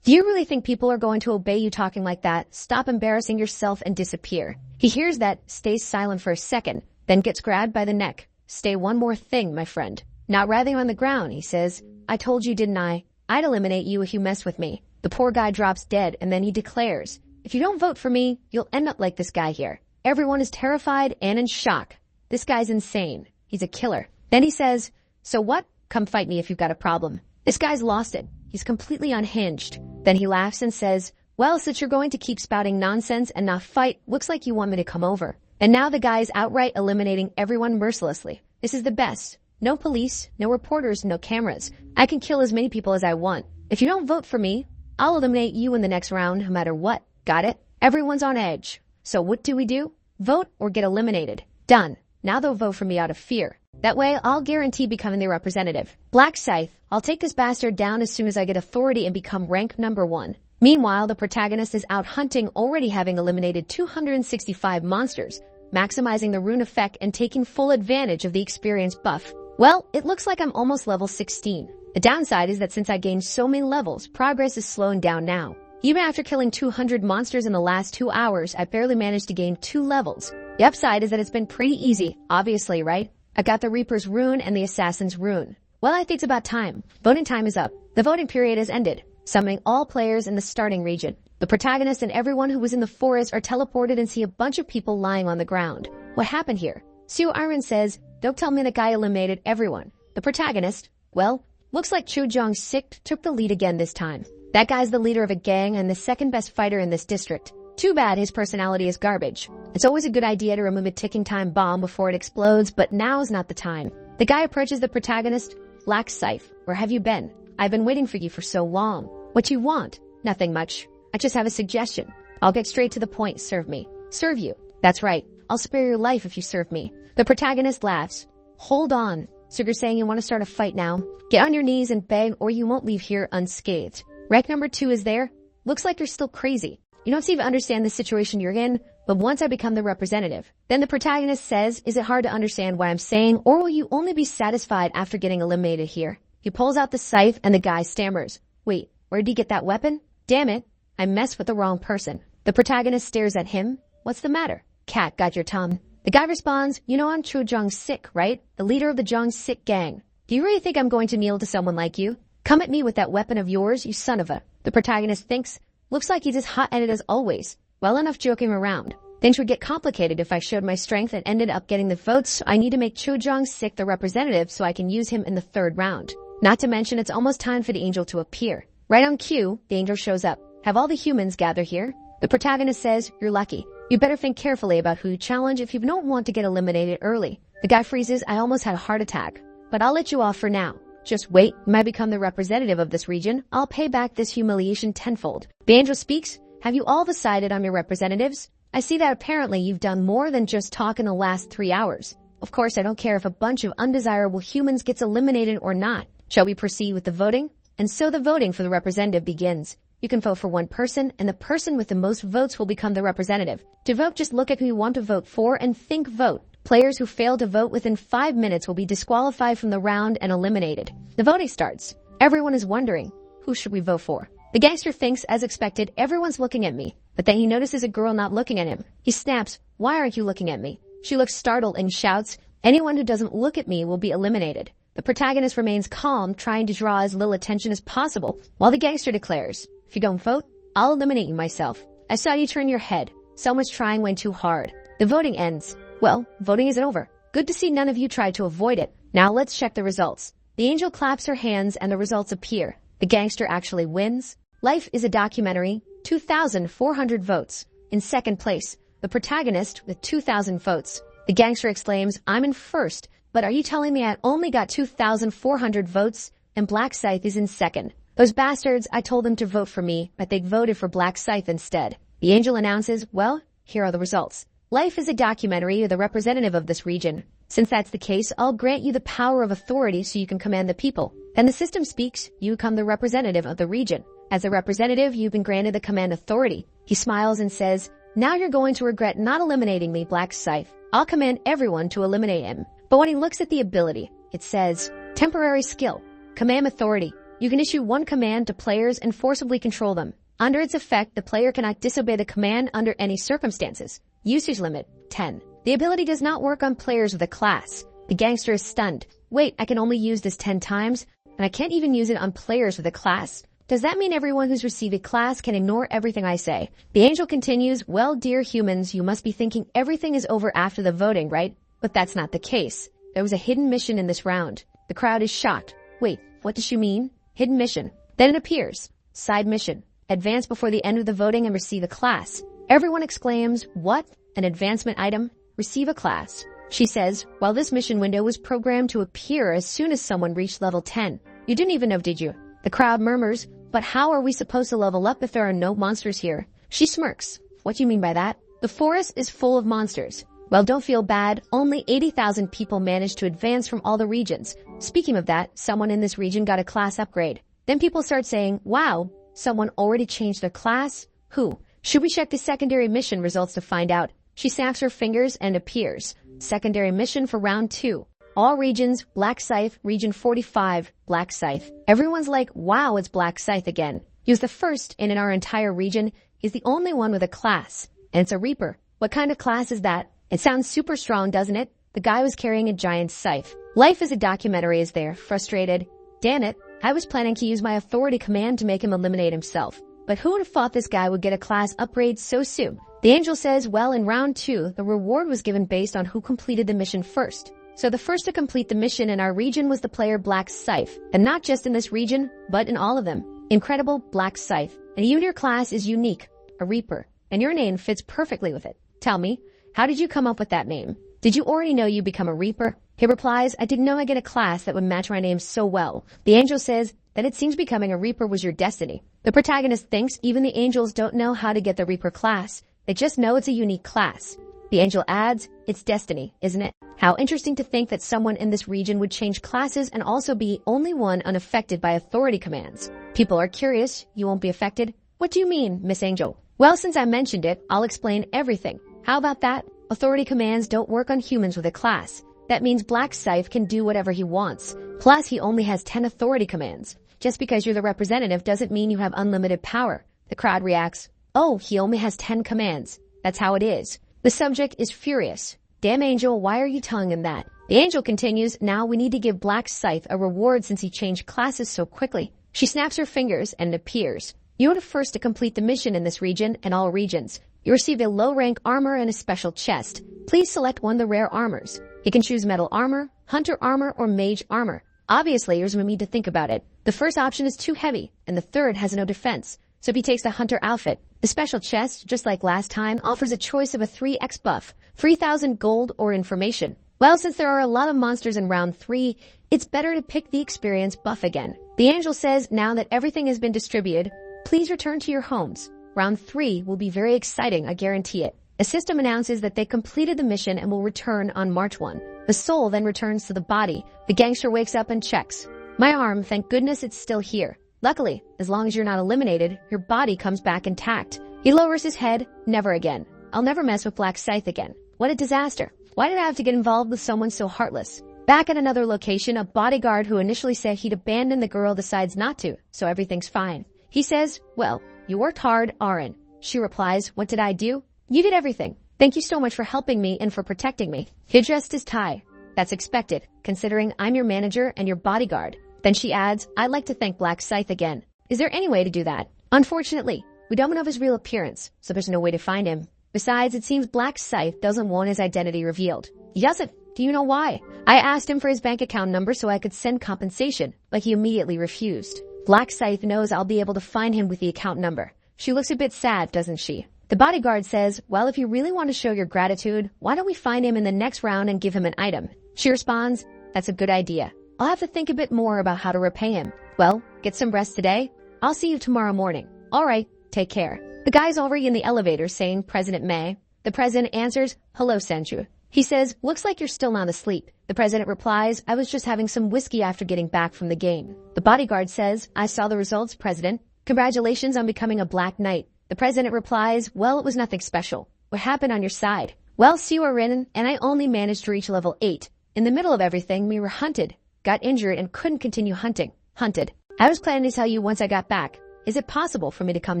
Do you really think people are going to obey you talking like that? Stop embarrassing yourself and disappear. He hears that, stays silent for a second, then gets grabbed by the neck. Stay one more thing, my friend. Not writhing on the ground, he says. I told you, didn't I? I'd eliminate you if you mess with me. The poor guy drops dead, and then he declares, if you don't vote for me, you'll end up like this guy here. Everyone is terrified and in shock. This guy's insane. He's a killer. Then he says, so what? Come fight me if you've got a problem. This guy's lost it. He's completely unhinged. Then he laughs and says, well, since you're going to keep spouting nonsense and not fight, looks like you want me to come over. And now the guy is outright eliminating everyone mercilessly. This is the best. No police, no reporters, no cameras. I can kill as many people as I want. If you don't vote for me, I'll eliminate you in the next round no matter what. Got it? Everyone's on edge. So what do? Vote or get eliminated. Done. Now they'll vote for me out of fear. That way, I'll guarantee becoming their representative. Black Scythe, I'll take this bastard down as soon as I get authority and become rank number 1. Meanwhile, the protagonist is out hunting, already having eliminated 265 monsters, maximizing the rune effect and taking full advantage of the experience buff. Well, it looks like I'm almost level 16. The downside is that since I gained so many levels, progress is slowing down now. Even after killing 200 monsters in the last 2 hours, I barely managed to gain 2 levels. The upside is that it's been pretty easy, obviously, right? I got the Reaper's rune and the Assassin's rune. Well, I think it's about time. Voting time is up. The voting period has ended, summoning all players in the starting region. The protagonist and everyone who was in the forest are teleported and see a bunch of people lying on the ground. What happened here? Seo Iron says, don't tell me the guy eliminated everyone. The protagonist, well, looks like Cho Jong-sik took the lead again this time. That guy's the leader of a gang and the second best fighter in this district. Too bad his personality is garbage. It's always a good idea to remove a ticking time bomb before it explodes, but now's not the time. The guy approaches the protagonist. Black Scythe, where have you been? I've been waiting for you for so long. What you want? Nothing much. I just have a suggestion. I'll get straight to the point. Serve me. Serve you. That's right. I'll spare your life if you serve me. The protagonist laughs. Hold on. So you're saying you want to start a fight now? Get on your knees and beg or you won't leave here unscathed. Rec number 2 is there. Looks like you're still crazy. You don't seem to understand the situation you're in, but once I become the representative. Then the protagonist says, is it hard to understand what I'm saying, or will you only be satisfied after getting eliminated here? He pulls out the scythe and the guy stammers. Wait, where'd he get that weapon? Damn it, I messed with the wrong person. The protagonist stares at him. What's the matter? Cat got your tongue. The guy responds, you know I'm Cho Jong-sik, right? The leader of the Jong-sik gang. Do you really think I'm going to kneel to someone like you? Come at me with that weapon of yours, you son of a... The protagonist thinks, looks like he's as hot-headed as always. Well enough joking around. Things would get complicated if I showed my strength and ended up getting the votes, so I need to make Cho Jong-sik the representative so I can use him in the 3rd round. Not to mention it's almost time for the angel to appear. Right on cue, the angel shows up. Have all the humans gather here? The protagonist says, you're lucky. You better think carefully about who you challenge if you don't want to get eliminated early. The guy freezes, I almost had a heart attack. But I'll let you off for now. Just wait, you might become the representative of this region. I'll pay back this humiliation tenfold. The angel speaks. Have you all decided I'm your representatives? I see that apparently you've done more than just talk in the last 3 hours. Of course, I don't care if a bunch of undesirable humans gets eliminated or not. Shall we proceed with the voting? And so the voting for the representative begins. You can vote for one person, and the person with the most votes will become the representative. To vote, just look at who you want to vote for and think vote. Players who fail to vote within 5 minutes will be disqualified from the round and eliminated. The voting starts. Everyone is wondering, who should we vote for? The gangster thinks, as expected, everyone's looking at me. But then he notices a girl not looking at him. He snaps, why aren't you looking at me? She looks startled and shouts, anyone who doesn't look at me will be eliminated. The protagonist remains calm, trying to draw as little attention as possible, while the gangster declares, if you don't vote, I'll eliminate you myself. I saw you turn your head. Someone's trying way too hard. The voting ends. Well, voting isn't over. Good to see none of you tried to avoid it. Now let's check the results. The angel claps her hands and the results appear. The gangster actually wins. Life is a documentary, 2,400 votes. In 2nd place, the protagonist with 2,000 votes. The gangster exclaims, I'm in 1st, but are you telling me I only got 2,400 votes? And Black Scythe is in 2nd. Those bastards, I told them to vote for me, but they voted for Black Scythe instead. The angel announces, well, here are the results. Life is a documentary. You're the representative of this region. Since that's the case, I'll grant you the power of authority so you can command the people. Then the system speaks, you become the representative of the region. As a representative, you've been granted the command authority. He smiles and says, now you're going to regret not eliminating me, Black Scythe. I'll command everyone to eliminate him. But when he looks at the ability, it says, temporary skill, command authority. You can issue one command to players and forcibly control them. Under its effect, the player cannot disobey the command under any circumstances. Usage limit, 10. The ability does not work on players with a class. The gangster is stunned. Wait, I can only use this 10 times? And I can't even use it on players with a class? Does that mean everyone who's received a class can ignore everything I say? The angel continues, well, dear humans, you must be thinking everything is over after the voting, right? But that's not the case. There was a hidden mission in this round. The crowd is shocked. Wait, what does she mean? Hidden mission. Then it appears. Side mission. Advance before the end of the voting and receive a class. Everyone exclaims, what? An advancement item? Receive a class. She says, well, this mission window was programmed to appear as soon as someone reached level 10. You didn't even know, did you? The crowd murmurs, but how are we supposed to level up if there are no monsters here? She smirks. What do you mean by that? The forest is full of monsters. Well, don't feel bad. Only 80,000 people managed to advance from all the regions. Speaking of that, someone in this region got a class upgrade. Then people start saying, wow, someone already changed their class? Who? Should we check the secondary mission results to find out? She snaps her fingers and appears. Secondary mission for round 2. All regions, Black Scythe, region 45, Black Scythe. Everyone's like, wow, it's Black Scythe again. He was the first in our entire region. He's the only one with a class. And it's a Reaper. What kind of class is that? It sounds super strong, doesn't it? The guy was carrying a giant scythe. Life as a documentary is there, frustrated. Damn it, I was planning to use my authority command to make him eliminate himself. but who would have thought this guy would get a class upgrade so soon? The angel says, well, in round 2, the reward was given based on who completed the mission first. So the first to complete the mission in our region was the player Black Scythe, and not just in this region, but in all of them. Incredible Black Scythe. And you and your class is unique, a Reaper, and your name fits perfectly with it. Tell me, how did you come up with that name? Did you already know you become a Reaper? He replies, I didn't know I get a class that would match my name so well. The angel says that it seems becoming a Reaper was your destiny. The protagonist thinks even the angels don't know how to get the Reaper class. They just know it's a unique class. The angel adds, it's destiny, isn't it? How interesting to think that someone in this region would change classes and also be only one unaffected by authority commands. People are curious. You won't be affected? What do you mean, Miss Angel? Well, since I mentioned it, I'll explain everything. How about that? Authority commands don't work on humans with a class. That means Black Scythe can do whatever he wants. Plus, he only has 10 authority commands. Just because you're the representative doesn't mean you have unlimited power. The crowd reacts, oh, he only has 10 commands. That's how it is. The subject is furious. Damn Angel, why are you telling him that? The angel continues, now we need to give Black Scythe a reward since he changed classes so quickly. She snaps her fingers and it appears. You are the first to complete the mission in this region and all regions. You receive a low-rank armor and a special chest. Please select one of the rare armors. You can choose metal armor, hunter armor, or mage armor. Obviously, there's no need to think about it. The first option is too heavy, and the third has no defense. So if he takes the hunter outfit, the special chest, just like last time, offers a choice of a 3x buff, 3,000 gold, or information. Well, since there are a lot of monsters in round 3, it's better to pick the experience buff again. The angel says, now that everything has been distributed, please return to your homes. Round 3 will be very exciting, I guarantee it. A system announces that they completed the mission and will return on March 1. The soul then returns to the body. The gangster wakes up and checks. My arm, thank goodness it's still here. Luckily, as long as you're not eliminated, your body comes back intact. He lowers his head. Never again. I'll never mess with Black Scythe again. What a disaster. Why did I have to get involved with someone so heartless? Back at another location, a bodyguard who initially said he'd abandon the girl decides not to, so everything's fine. He says, well, you worked hard, Aaron. She replies, what did I do? You did everything. Thank you so much for helping me and for protecting me. He adjusted his tie. That's expected, considering I'm your manager and your bodyguard. Then she adds, I'd like to thank Black Scythe again. Is there any way to do that? Unfortunately, we don't know his real appearance, so there's no way to find him. Besides, it seems Black Scythe doesn't want his identity revealed. He doesn't. Do you know why? I asked him for his bank account number so I could send compensation, but he immediately refused. Black Scythe knows I'll be able to find him with the account number. She looks a bit sad, doesn't she? The bodyguard says, well, if you really want to show your gratitude, why don't we find him in the next round and give him an item? She responds, that's a good idea. I'll have to think a bit more about how to repay him. Well, get some rest today. I'll see you tomorrow morning. All right, take care. The guy's already in the elevator saying, President May. The president answers, hello, Sanju. He says, looks like you're still not asleep. The president replies, I was just having some whiskey after getting back from the game. The bodyguard says, I saw the results, President. Congratulations on becoming a Black Knight. The president replies, well, it was nothing special. What happened on your side? Well, Siwa Rin and I only managed to reach level 8. In the middle of everything, we were hunted, got injured, and couldn't continue hunting. Hunted. I was planning to tell you once I got back. Is it possible for me to come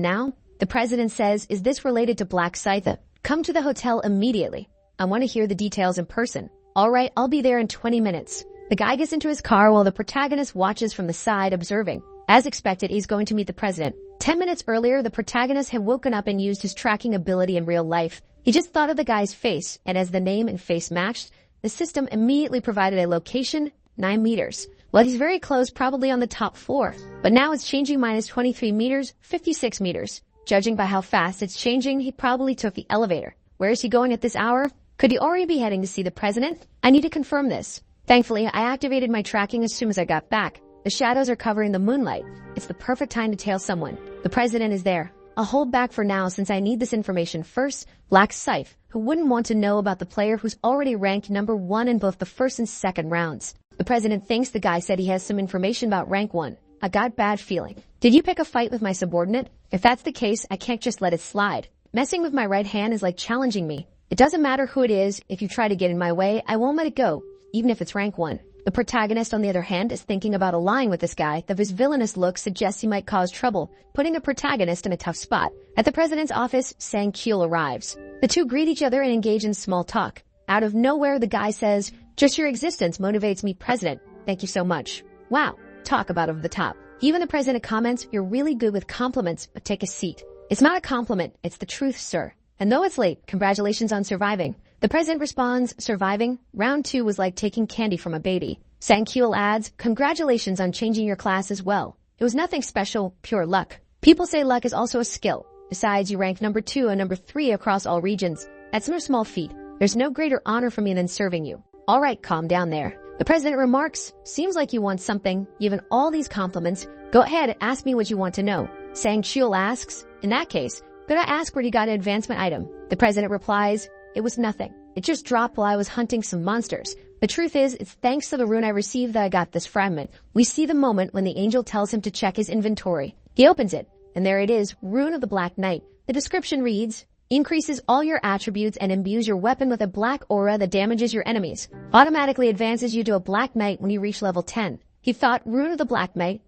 now? The president says, is this related to Black Scythe? Come to the hotel immediately. I want to hear the details in person. All right, I'll be there in 20 minutes. The guy gets into his car while the protagonist watches from the side, observing. As expected, he's going to meet the president. 10 minutes earlier, the protagonist had woken up and used his tracking ability in real life. He just thought of the guy's face, and as the name and face matched, the system immediately provided a location, 9 meters. Well, he's very close, probably on the top floor. But now it's changing minus 23 meters, 56 meters. Judging by how fast it's changing, he probably took the elevator. Where is he going at this hour? Could he already be heading to see the president? I need to confirm this. Thankfully, I activated my tracking as soon as I got back. The shadows are covering the moonlight. It's the perfect time to tail someone. The president is there. I'll hold back for now since I need this information first. Black Scythe, who wouldn't want to know about the player who's already ranked number 1 in both the first and second rounds. The president thinks the guy said he has some information about rank 1. I got bad feeling. Did you pick a fight with my subordinate? If that's the case, I can't just let it slide. Messing with my right hand is like challenging me. It doesn't matter who it is. If you try to get in my way, I won't let it go, even if it's rank 1. The protagonist, on the other hand, is thinking about allying with this guy, though his villainous look suggests he might cause trouble, putting the protagonist in a tough spot. At the president's office, Sang Kyul arrives. The two greet each other and engage in small talk. Out of nowhere, the guy says, just your existence motivates me, President. Thank you so much. Wow, talk about over the top. Even the president comments, "You're really good with compliments, but take a seat." "It's not a compliment, it's the truth, sir. And though it's late, congratulations on surviving." The president responds, "Surviving? Round 2 was like taking candy from a baby." Sang-kyul adds, "Congratulations on changing your class as well. It was nothing special, pure luck. People say luck is also a skill. Besides, you rank number 2 and number 3 across all regions. That's no small feat. There's no greater honor for me than serving you." "All right, calm down there." The president remarks, "Seems like you want something. Given all these compliments, go ahead, ask me what you want to know." Sang-kyul asks, "In that case, could I ask where you got an advancement item?" The president replies, "It was nothing. It just dropped while I was hunting some monsters. The truth is, it's thanks to the rune I received that I got this fragment." We see the moment when the angel tells him to check his inventory. He opens it, and there it is, Rune of the Black Knight. The description reads, "Increases all your attributes and imbues your weapon with a black aura that damages your enemies. Automatically advances you to a Black Knight when you reach level 10. He thought, Rune of the Black Knight.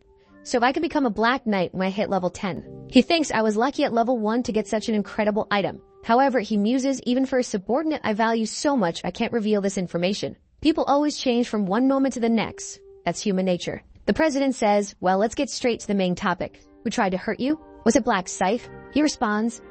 So if I can become a Black Knight when I hit level 10. He thinks I was lucky at level 1 to get such an incredible item. However, he muses, even for a subordinate I value so much I can't reveal this information. People always change from one moment to the next. That's human nature." The president says, "Well, let's get straight to the main topic. Who tried to hurt you? Was it Black Scythe?" He responds,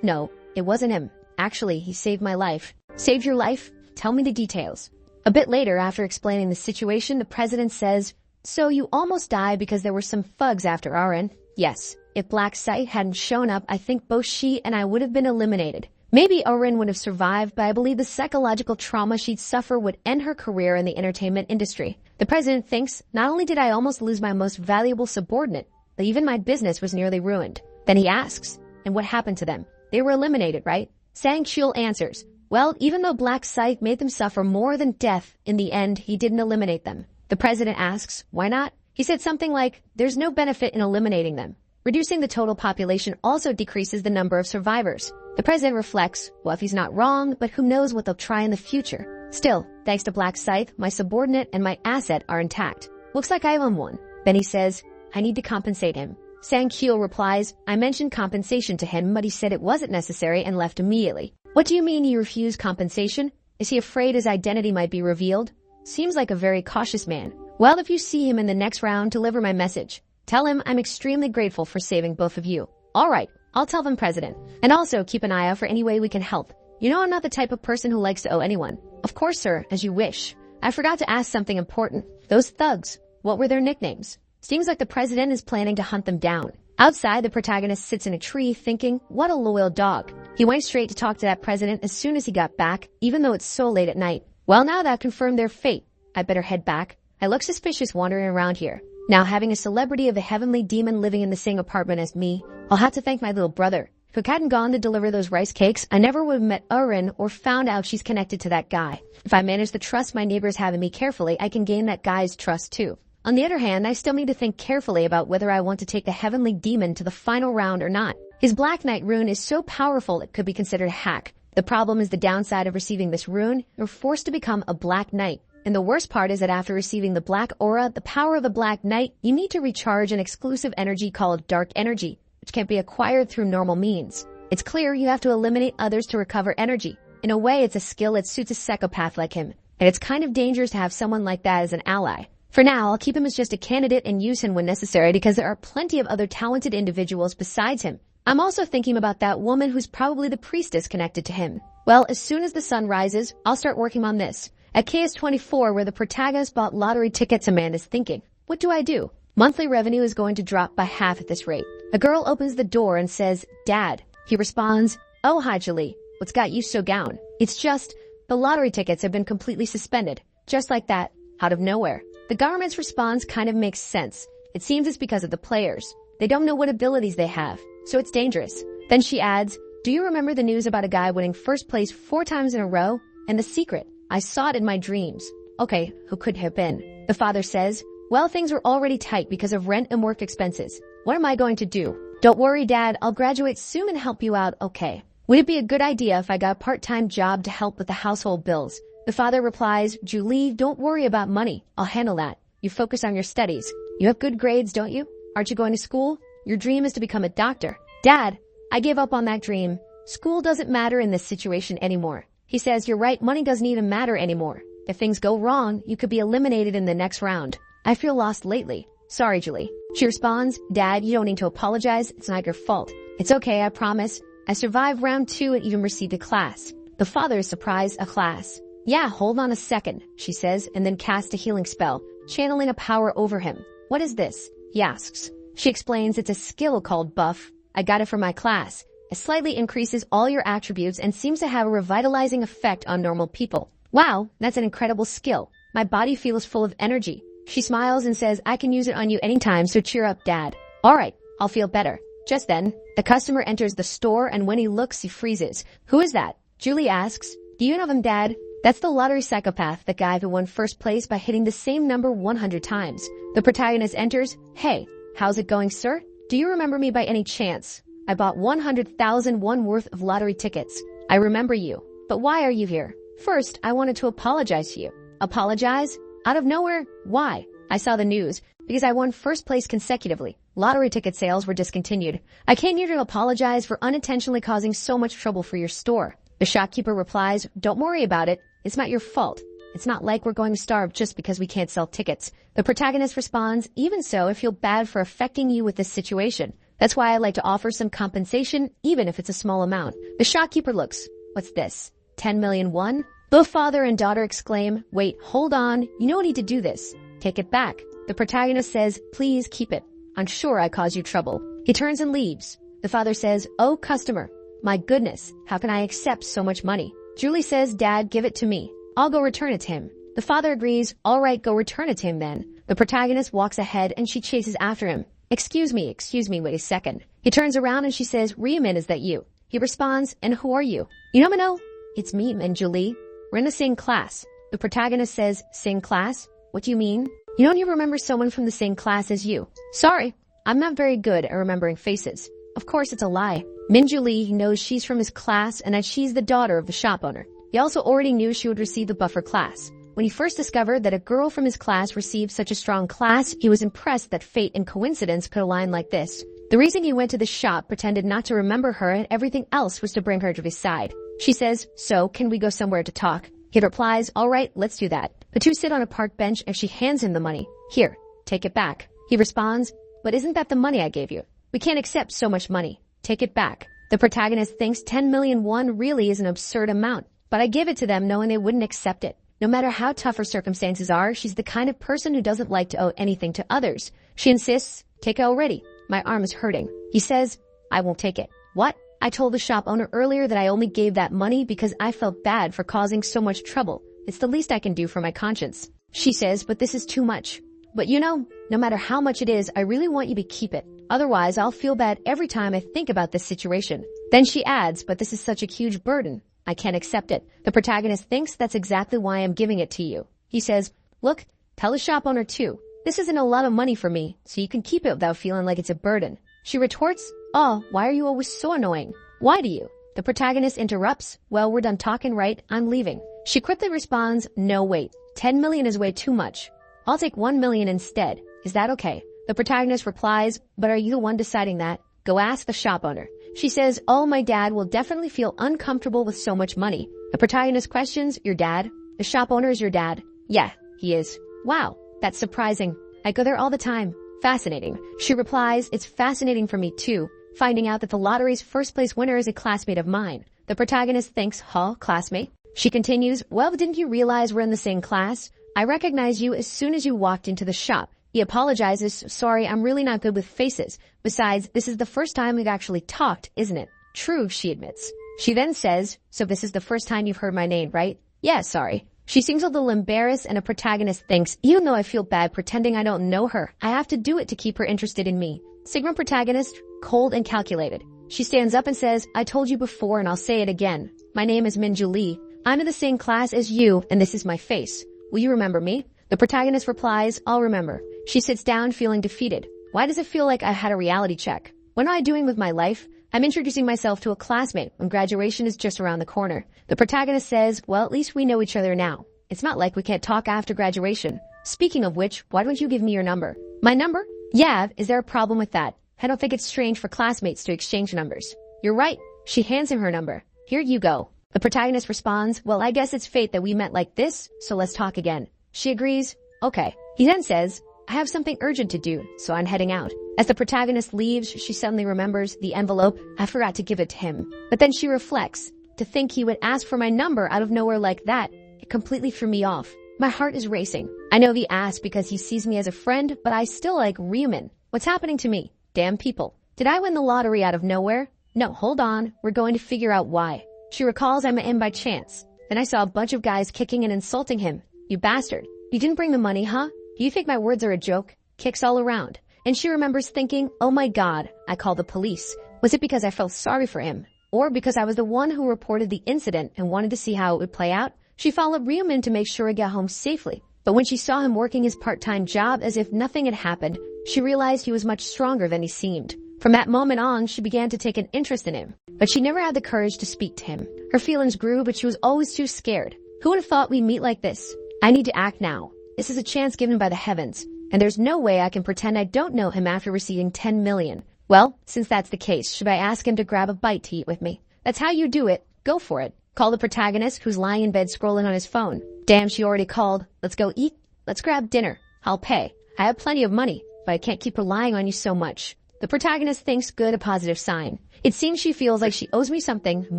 No, it wasn't him. Actually, he saved my life." "Saved your life? Tell me the details." A bit later, after explaining the situation, the president says, "So you almost died because there were some thugs after Aaron?" "Yes. If Black Scythe hadn't shown up, I think both she and I would have been eliminated. Maybe Orin would have survived, but I believe the psychological trauma she'd suffer would end her career in the entertainment industry." The president thinks, "Not only did I almost lose my most valuable subordinate, but even my business was nearly ruined." Then he asks, "And what happened to them? They were eliminated, right?" Sang-kyul answers, "Well, even though Black Scythe made them suffer more than death, in the end, he didn't eliminate them." The president asks, "Why not?" He said something like, "There's no benefit in eliminating them. Reducing the total population also decreases the number of survivors." The president reflects, "Well, if he's not wrong, but who knows what they'll try in the future. Still, thanks to Black Scythe, my subordinate and my asset are intact. Looks like I owe him one." Then he says, "I need to compensate him." Sang-kyul replies, "I mentioned compensation to him, but he said it wasn't necessary and left immediately." "What do you mean he refused compensation? Is he afraid his identity might be revealed? Seems like a very cautious man." "Well, if you see him in the next round, deliver my message. Tell him I'm extremely grateful for saving both of you." "All right, I'll tell them, President. And also keep an eye out for any way we can help. You know I'm not the type of person who likes to owe anyone." "Of course, sir, as you wish. I forgot to ask something important. Those thugs, what were their nicknames?" Seems like the president is planning to hunt them down. Outside, the protagonist sits in a tree thinking, what a loyal dog. He went straight to talk to that president as soon as he got back, even though it's so late at night. "Well, now that confirmed their fate. I better head back. I look suspicious wandering around here. Now, having a celebrity of a heavenly demon living in the same apartment as me, I'll have to thank my little brother. If I hadn't gone to deliver those rice cakes, I never would have met Erin or found out she's connected to that guy. If I manage to trust my neighbors having me carefully, I can gain that guy's trust too. On the other hand, I still need to think carefully about whether I want to take the heavenly demon to the final round or not. His Black Knight rune is so powerful it could be considered a hack. The problem is the downside of receiving this rune, you're forced to become a Black Knight. And the worst part is that after receiving the Black Aura, the power of the Black Knight, you need to recharge an exclusive energy called Dark Energy, which can't be acquired through normal means. It's clear you have to eliminate others to recover energy. In a way, it's a skill that suits a psychopath like him. And it's kind of dangerous to have someone like that as an ally. For now, I'll keep him as just a candidate and use him when necessary because there are plenty of other talented individuals besides him. I'm also thinking about that woman who's probably the priestess connected to him. Well, as soon as the sun rises, I'll start working on this. At KS24, where the protagonist bought lottery tickets, Amanda's thinking, what do I do? Monthly revenue is going to drop by half at this rate. A girl opens the door and says, Dad. He responds, Oh, hi, Julie. What's got you so down? It's just, the lottery tickets have been completely suspended. Just like that, out of nowhere. The government's response kind of makes sense. It seems it's because of the players. They don't know what abilities they have, so it's dangerous. Then she adds, Do you remember the news about a guy winning first place 4 times in a row? And the secret, I saw it in my dreams. Okay, who could have been? The father says, Well, things are already tight because of rent and work expenses. What am I going to do? Don't worry, Dad. I'll graduate soon and help you out, okay? Would it be a good idea if I got a part-time job to help with the household bills? The father replies, Julie, don't worry about money. I'll handle that. You focus on your studies. You have good grades, don't you? Aren't you going to school? Your dream is to become a doctor. Dad, I gave up on that dream. School doesn't matter in this situation anymore. He says, You're right, money doesn't even matter anymore. If things go wrong, you could be eliminated in the next round. I feel lost lately. Sorry, Julie. She responds, Dad, you don't need to apologize. It's not your fault. It's okay, I promise. I survived round 2 and even received a class. The father is surprised. A class. Yeah, hold on a second, she says, and then casts a healing spell, channeling a power over him. What is this? He asks. She explains it's a skill called buff. I got it from my class. It slightly increases all your attributes and seems to have a revitalizing effect on normal people. Wow, that's an incredible skill. My body feels full of energy. She smiles and says, I can use it on you anytime, so cheer up, Dad. All right, I'll feel better. Just then, the customer enters the store, and when he looks, he freezes. Who is that? Julie asks. Do you know him, Dad? That's the lottery psychopath, the guy who won first place by hitting the same number 100 times. The protagonist enters. Hey, how's it going, sir? Do you remember me by any chance? I bought 100,000 won worth of lottery tickets. I remember you. But why are you here? First, I wanted to apologize to you. Apologize? Out of nowhere? Why? I saw the news. Because I won first place consecutively. Lottery ticket sales were discontinued. I came here to apologize for unintentionally causing so much trouble for your store. The shopkeeper replies, Don't worry about it. It's not your fault. It's not like we're going to starve just because we can't sell tickets. The protagonist responds, Even so, I feel bad for affecting you with this situation. That's why I like to offer some compensation, even if it's a small amount. The shopkeeper looks. What's this? 10 million won? The father and daughter exclaim, Wait, hold on. You don't need to do this. Take it back. The protagonist says, Please keep it. I'm sure I caused you trouble. He turns and leaves. The father says, Oh, customer. My goodness, how can I accept so much money? Julie says, Dad, give it to me. I'll go return it to him. The father agrees, All right, go return it to him then. The protagonist walks ahead and she chases after him. Excuse me, wait a second. He turns around and she says, Riemann, is that you? He responds, And who are you? You know, Mano? It's me and Julie. We're in the same class. The protagonist says, Same class? What do you mean? You don't even remember someone from the same class as you. Sorry, I'm not very good at remembering faces. Of course, it's a lie. Minju Lee knows she's from his class and that she's the daughter of the shop owner. He also already knew she would receive the buffer class. When he first discovered that a girl from his class received such a strong class, he was impressed that fate and coincidence could align like this. The reason he went to the shop, pretended not to remember her, and everything else was to bring her to his side. She says, So, can we go somewhere to talk? He replies, All right, let's do that. The two sit on a park bench and she hands him the money. Here, take it back. He responds, But isn't that the money I gave you? We can't accept so much money. Take it back. The protagonist thinks 10 million won really is an absurd amount, but I give it to them knowing they wouldn't accept it. No matter how tough her circumstances are, she's the kind of person who doesn't like to owe anything to others. She insists, Take it already. My arm is hurting. He says, I won't take it. What? I told the shop owner earlier that I only gave that money because I felt bad for causing so much trouble. It's the least I can do for my conscience. She says, But this is too much. But you know, no matter how much it is, I really want you to keep it. Otherwise, I'll feel bad every time I think about this situation. Then she adds, But this is such a huge burden. I can't accept it. The protagonist thinks that's exactly why I'm giving it to you. He says, Look, tell the shop owner too. This isn't a lot of money for me, so you can keep it without feeling like it's a burden. She retorts, Oh, why are you always so annoying? Why do you? The protagonist interrupts, Well, we're done talking, right? I'm leaving. She quickly responds, No, wait. 10 million is way too much. I'll take 1 million instead. Is that okay? The protagonist replies, But are you the one deciding that? Go ask the shop owner. She says, Oh, my dad will definitely feel uncomfortable with so much money. The protagonist questions, Your dad? The shop owner is your dad? Yeah, he is. Wow, that's surprising. I go there all the time. Fascinating. She replies, It's fascinating for me too, finding out that the lottery's first place winner is a classmate of mine. The protagonist thinks, Huh, classmate? She continues, Well, didn't you realize we're in the same class? I recognized you as soon as you walked into the shop. He apologizes, Sorry, I'm really not good with faces. Besides, this is the first time we've actually talked, isn't it? True, she admits. She then says, So this is the first time you've heard my name, right? Yeah, sorry. She seems a little embarrassed and a protagonist thinks, Even though I feel bad pretending I don't know her, I have to do it to keep her interested in me. Sigma protagonist, cold and calculated. She stands up and says, I told you before and I'll say it again. My name is Minju Lee. I'm in the same class as you and this is my face. Will you remember me? The protagonist replies, I'll remember. She sits down feeling defeated. Why does it feel like I had a reality check? What am I doing with my life? I'm introducing myself to a classmate when graduation is just around the corner. The protagonist says, Well, at least we know each other now. It's not like we can't talk after graduation. Speaking of which, why don't you give me your number? My number? Yeah, is there a problem with that? I don't think it's strange for classmates to exchange numbers. You're right. She hands him her number. Here you go. The protagonist responds, Well, I guess it's fate that we met like this, so let's talk again. She agrees. Okay. He then says, I have something urgent to do, so I'm heading out. As the protagonist leaves, she suddenly remembers the envelope. I forgot to give it to him. But then she reflects. To think he would ask for my number out of nowhere like that, it completely threw me off. My heart is racing. I know he asked because he sees me as a friend, but I still like Ryumin. What's happening to me? Damn people. Did I win the lottery out of nowhere? No, hold on. We're going to figure out why. She recalls I'm in by chance. Then I saw a bunch of guys kicking and insulting him. You bastard. You didn't bring the money, huh? Do you think my words are a joke? Kicks all around. And she remembers thinking, oh my god, I called the police. Was it because I felt sorry for him? Or because I was the one who reported the incident and wanted to see how it would play out? She followed Ryumin to make sure I got home safely. But when she saw him working his part-time job as if nothing had happened, she realized he was much stronger than he seemed. From that moment on, she began to take an interest in him. But she never had the courage to speak to him. Her feelings grew, but she was always too scared. Who would have thought we'd meet like this? I need to act now. This is a chance given by the heavens. And there's no way I can pretend I don't know him after receiving 10 million. Well, since that's the case, should I ask him to grab a bite to eat with me? That's how you do it. Go for it. Call the protagonist who's lying in bed scrolling on his phone. Damn, she already called. Let's go eat. Let's grab dinner. I'll pay. I have plenty of money, but I can't keep relying on you so much. The protagonist thinks good, a positive sign. It seems she feels like she owes me something and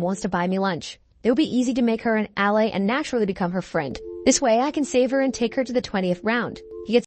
wants to buy me lunch. It would be easy to make her an ally and naturally become her friend. This way I can save her and take her to the 20th round. He gets